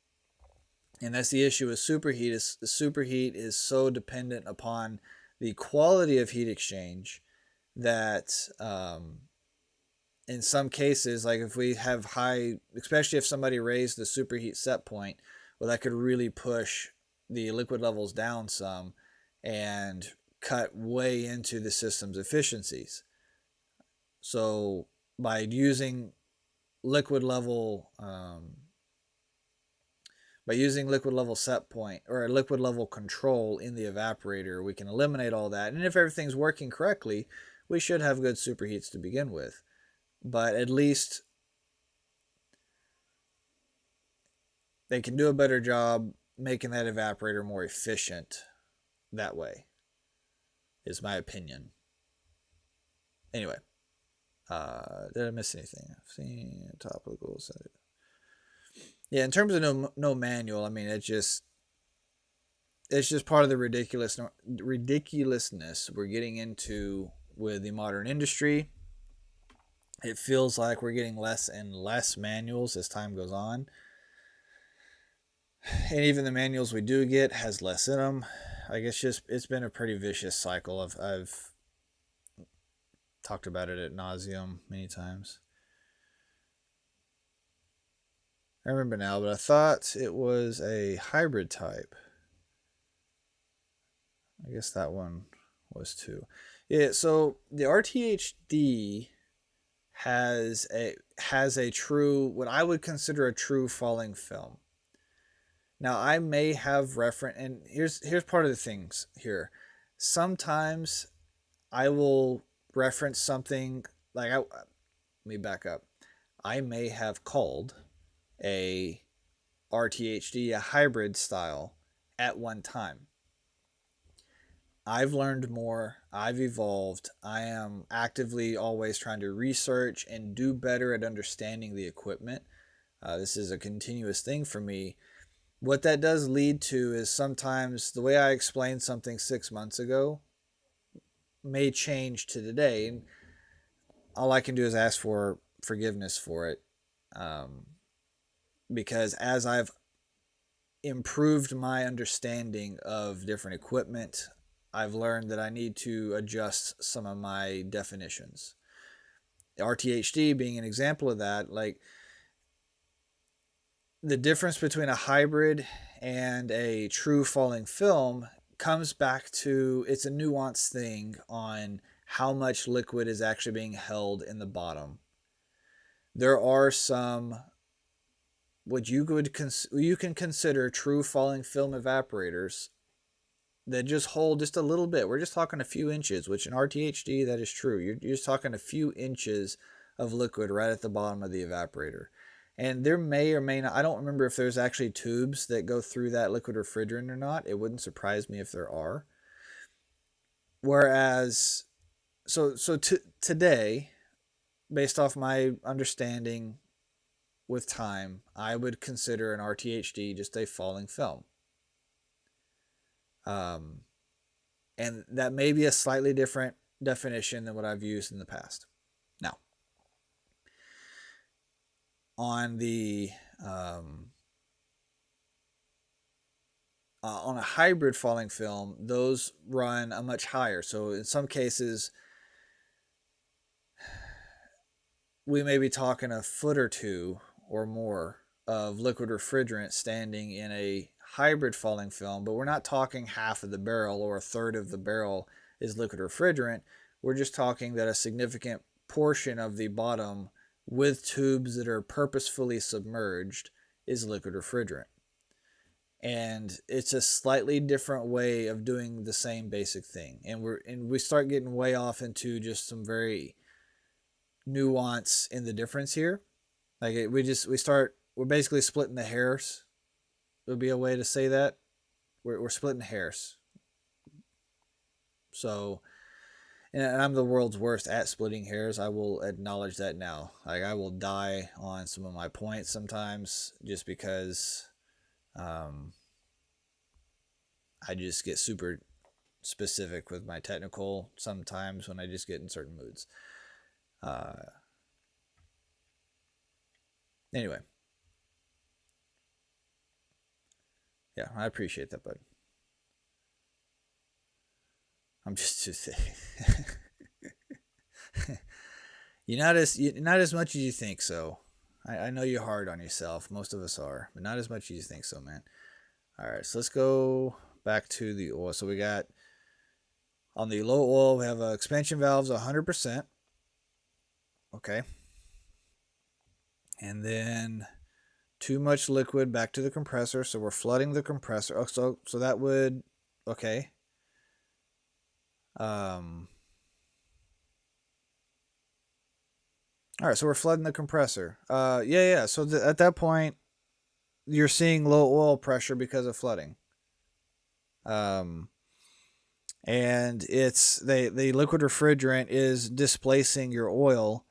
And that's the issue with superheat. Is the superheat is so dependent upon the quality of heat exchange that in some cases, like if we have high, especially if somebody raised the superheat set point, well, that could really push the liquid levels down some and cut way into the system's efficiencies. So by using liquid level set point or liquid level control in the evaporator, we can eliminate all that. And if everything's working correctly, we should have good superheats to begin with. But at least they can do a better job making that evaporator more efficient that way, is my opinion. Anyway, did I miss anything? I've seen topical. Yeah, in terms of no manual, I mean, it's just part of the ridiculousness we're getting into with the modern industry. It feels like we're getting less and less manuals as time goes on. And even the manuals we do get has less in them. Like it's been a pretty vicious cycle. I've talked about it ad nauseum many times. I remember now, but I thought it was a hybrid type. I guess that one was too. Yeah, so the RTHD has a true, what I would consider a true falling film. Now I may have reference, and here's part of the things here. Sometimes I will reference something like let me back up. I may have called a RTHD a hybrid style at one time. I've learned more. I've evolved. I am actively always trying to research and do better at understanding the equipment. This is a continuous thing for me. What that does lead to is sometimes the way I explained something 6 months ago may change to today. And all I can do is ask for forgiveness for it. Because as I've improved my understanding of different equipment, I've learned that I need to adjust some of my definitions. RTHD being an example of that, like the difference between a hybrid and a true falling film comes back to it's a nuanced thing on how much liquid is actually being held in the bottom. There are some what you can consider true falling film evaporators that just hold just a little bit. We're just talking a few inches, which in RTHD, that is true. You're just talking a few inches of liquid right at the bottom of the evaporator. And there may or may not, I don't remember if there's actually tubes that go through that liquid refrigerant or not. It wouldn't surprise me if there are. Whereas, today, based off my understanding with time, I would consider an RTHD just a falling film. And that may be a slightly different definition than what I've used in the past. Now, on the on a hybrid falling film, those run a much higher. So in some cases, we may be talking a foot or two or more of liquid refrigerant standing in a hybrid falling film, but we're not talking half of the barrel or a third of the barrel is liquid refrigerant. We're just talking that a significant portion of the bottom with tubes that are purposefully submerged is liquid refrigerant. And it's a slightly different way of doing the same basic thing. And we start getting way off into just some very nuance in the difference here. Like we're basically splitting the hairs. Would be a way to say that. We're splitting hairs. So, and I'm the world's worst at splitting hairs. I will acknowledge that now. Like I will die on some of my points sometimes just because I just get super specific with my technical sometimes when I just get in certain moods. Uh, anyway, yeah, I appreciate that, bud. I'm just you're not as much as you think. So I know you're hard on yourself. Most of us are, but not as much as you think. So, man. All right, so let's go back to the oil. So we got on the low oil, we have expansion valves 100%. Okay, and then too much liquid back to the compressor, so we're flooding the compressor. Oh, so that would okay. Um, all right, so we're flooding the compressor. Yeah. So at that point, you're seeing low oil pressure because of flooding. Um, and it's the liquid refrigerant is displacing your oil,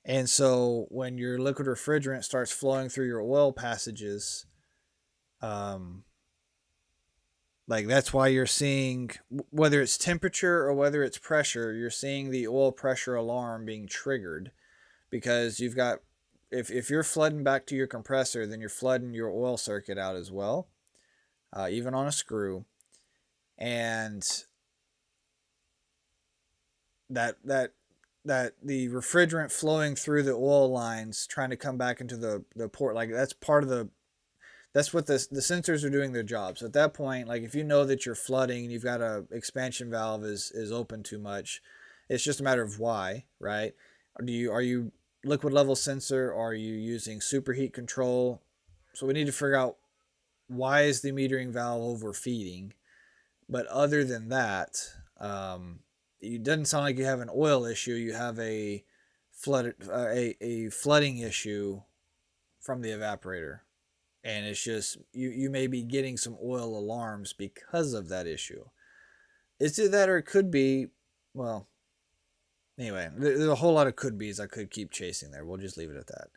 and so when your liquid refrigerant starts flowing through your oil passages, um, like that's why you're seeing, whether it's temperature or whether it's pressure, you're seeing the oil pressure alarm being triggered because you've got, if you're flooding back to your compressor, then you're flooding your oil circuit out as well, even on a screw. And that the refrigerant flowing through the oil lines trying to come back into the port, like that's part of that's what the sensors are doing their job. So at that point, like if you know that you're flooding and you've got a expansion valve is open too much, it's just a matter of why, right? Are you liquid level sensor, or are you using superheat control? So we need to figure out why is the metering valve overfeeding. But other than that, it doesn't sound like you have an oil issue. You have a flooding issue from the evaporator, and it's just you may be getting some oil alarms because of that issue. Is it that, or it could be, well, anyway, there's a whole lot of could be's I could keep chasing there. We'll just leave it at that.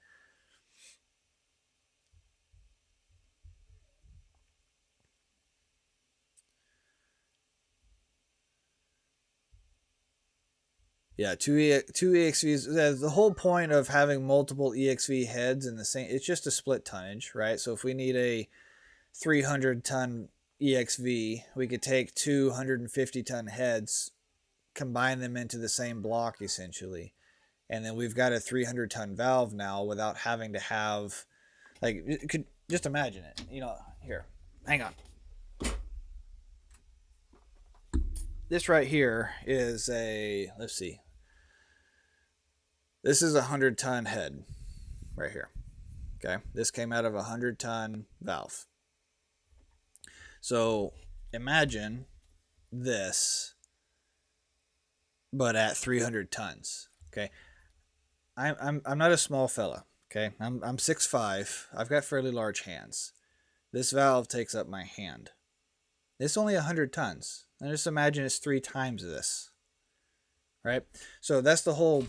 Yeah, two EXVs. The whole point of having multiple EXV heads in the same, it's just a split tonnage, right? So if we need a 300-ton EXV, we could take 250-ton heads, combine them into the same block essentially, and then we've got a 300-ton valve now without having to have, like, you could just imagine it. Here, hang on. This right here is a, let's see, this is a 100-ton head right here. Okay, this came out of a 100-ton valve. So imagine this, but at 300 tons. Okay, I'm not a small fella. Okay, I'm 6'5". I've got fairly large hands. This valve takes up my hand. It's only 100 tons. And just imagine it's 3 times this. Right? So that's the whole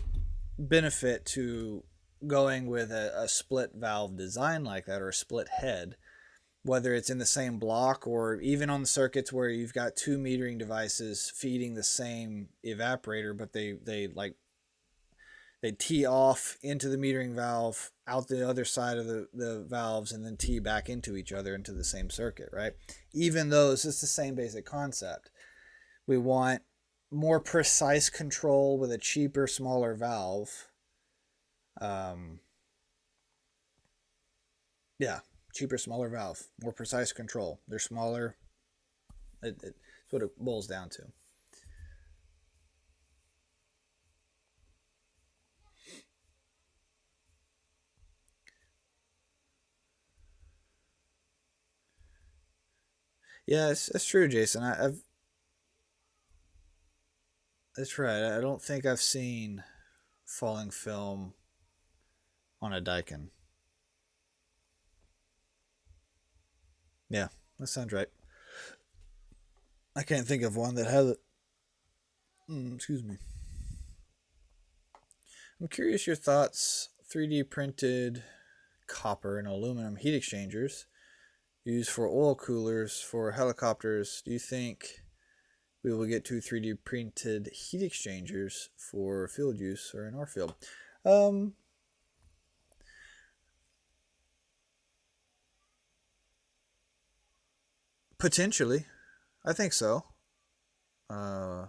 benefit to going with a split valve design like that, or a split head, whether it's in the same block or even on the circuits where you've got 2 metering devices feeding the same evaporator, but they tee off into the metering valve, out the other side of the valves, and then tee back into each other into the same circuit, right? Even though it's just the same basic concept. We want more precise control with a cheaper, smaller valve. Um, yeah, cheaper, smaller valve, more precise control. They're smaller. It's what it boils down to. Yeah, it's true, Jason. That's right. I don't think I've seen falling film on a Daikin. Yeah, that sounds right. I can't think of one that has it. Excuse me. I'm curious your thoughts. 3D printed copper and aluminum heat exchangers used for oil coolers for helicopters. Do you think we will get two 3D printed heat exchangers for field use or in our field. Potentially, I think so. Uh,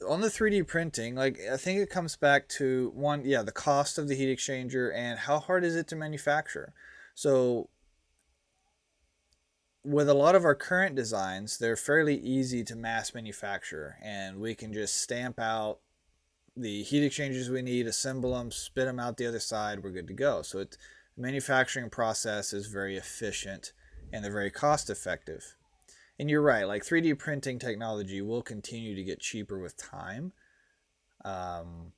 on the 3D printing, like I think it comes back to one, yeah, the cost of the heat exchanger and how hard is it to manufacture. So with a lot of our current designs, they're fairly easy to mass manufacture, and we can just stamp out the heat exchangers we need, assemble them, spit them out the other side, we're good to go. So the manufacturing process is very efficient and they're very cost effective. And you're right, like 3D printing technology will continue to get cheaper with time. Um,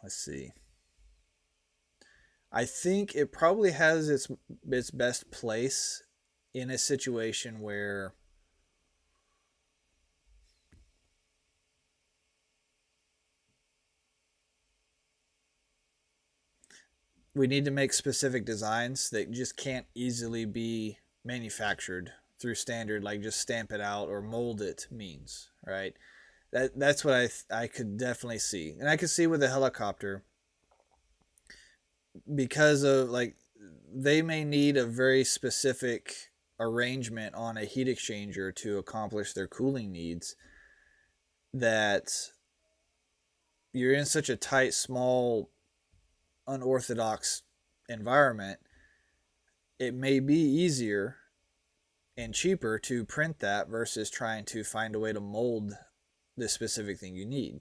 let's see. I think it probably has its best place in a situation where we need to make specific designs that just can't easily be manufactured through standard, like just stamp it out or mold it means, right? That's what I could definitely see, and I could see with a helicopter because of like they may need a very specific arrangement on a heat exchanger to accomplish their cooling needs, that you're in such a tight, small, unorthodox environment, it may be easier and cheaper to print that versus trying to find a way to mold the specific thing you need.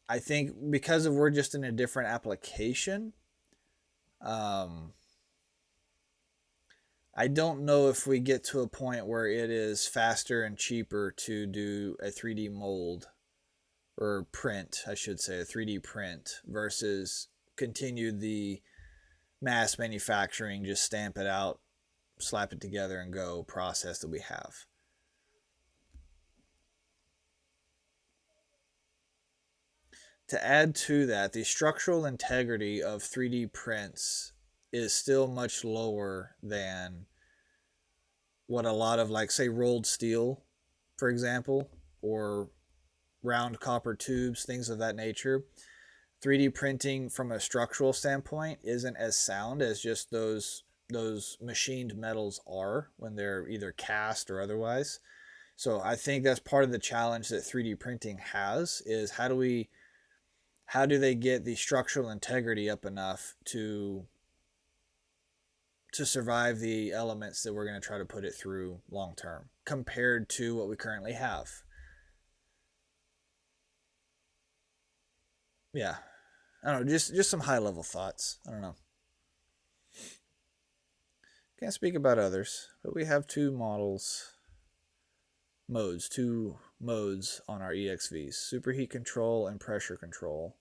I think because of we're just in a different application, um, I don't know if we get to a point where it is faster and cheaper to do a 3D mold or print, I should say, a 3D print versus continue the mass manufacturing, just stamp it out, slap it together, and go process that we have. To add to that, the structural integrity of 3D prints is still much lower than what a lot of, like, say, rolled steel, for example, or round copper tubes, things of that nature. 3D printing from a structural standpoint isn't as sound as just those machined metals are when they're either cast or otherwise. So I think that's part of the challenge that 3D printing has is how do they get the structural integrity up enough to survive the elements that we're going to try to put it through long term compared to what we currently have. Yeah, I don't know, just some high level thoughts. I don't know. Can't speak about others, but we have two modes on our EXVs: superheat control and pressure control.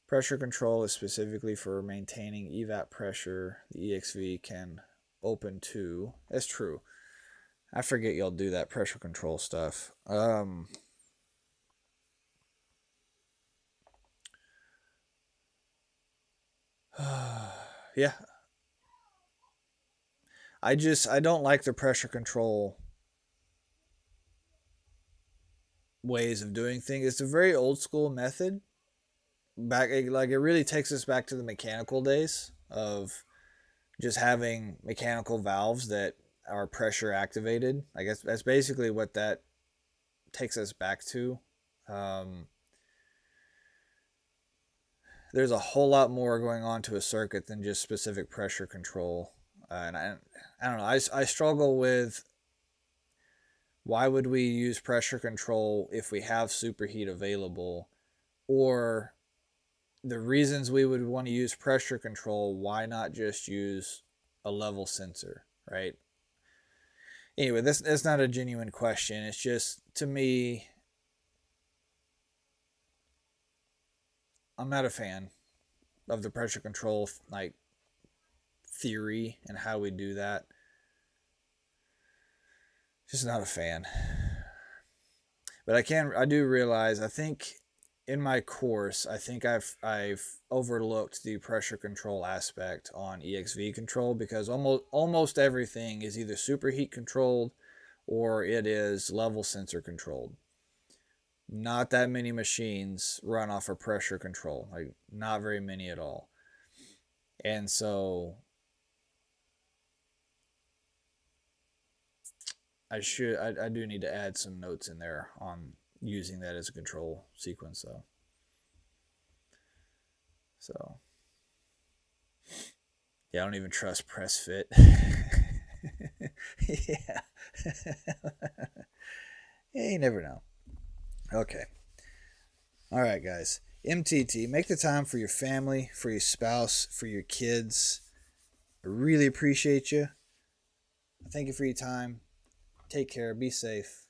Pressure control is specifically for maintaining evap pressure. The EXV can open to. That's true. I forget y'all do that pressure control stuff. Yeah, I don't like the pressure control ways of doing things. It's a very old school method. Back like it really takes us back to the mechanical days of just having mechanical valves that are pressure activated. I guess that's basically what that takes us back to. Um, there's a whole lot more going on to a circuit than just specific pressure control. And I don't know. I struggle with why would we use pressure control if we have superheat available, or the reasons we would want to use pressure control. Why not just use a level sensor, right? Anyway, that's not a genuine question. It's just, to me, I'm not a fan of the pressure control like theory and how we do that. Just not a fan. But I do realize, I think in my course, I think I've overlooked the pressure control aspect on EXV control, because almost everything is either superheat controlled or it is level sensor controlled. Not that many machines run off of pressure control, like not very many at all. And so I do need to add some notes in there on using that as a control sequence though. So yeah, I don't even trust press fit. Yeah. Yeah, you never know. Okay. All right, guys. MTT, make the time for your family, for your spouse, for your kids. I really appreciate you. Thank you for your time. Take care. Be safe.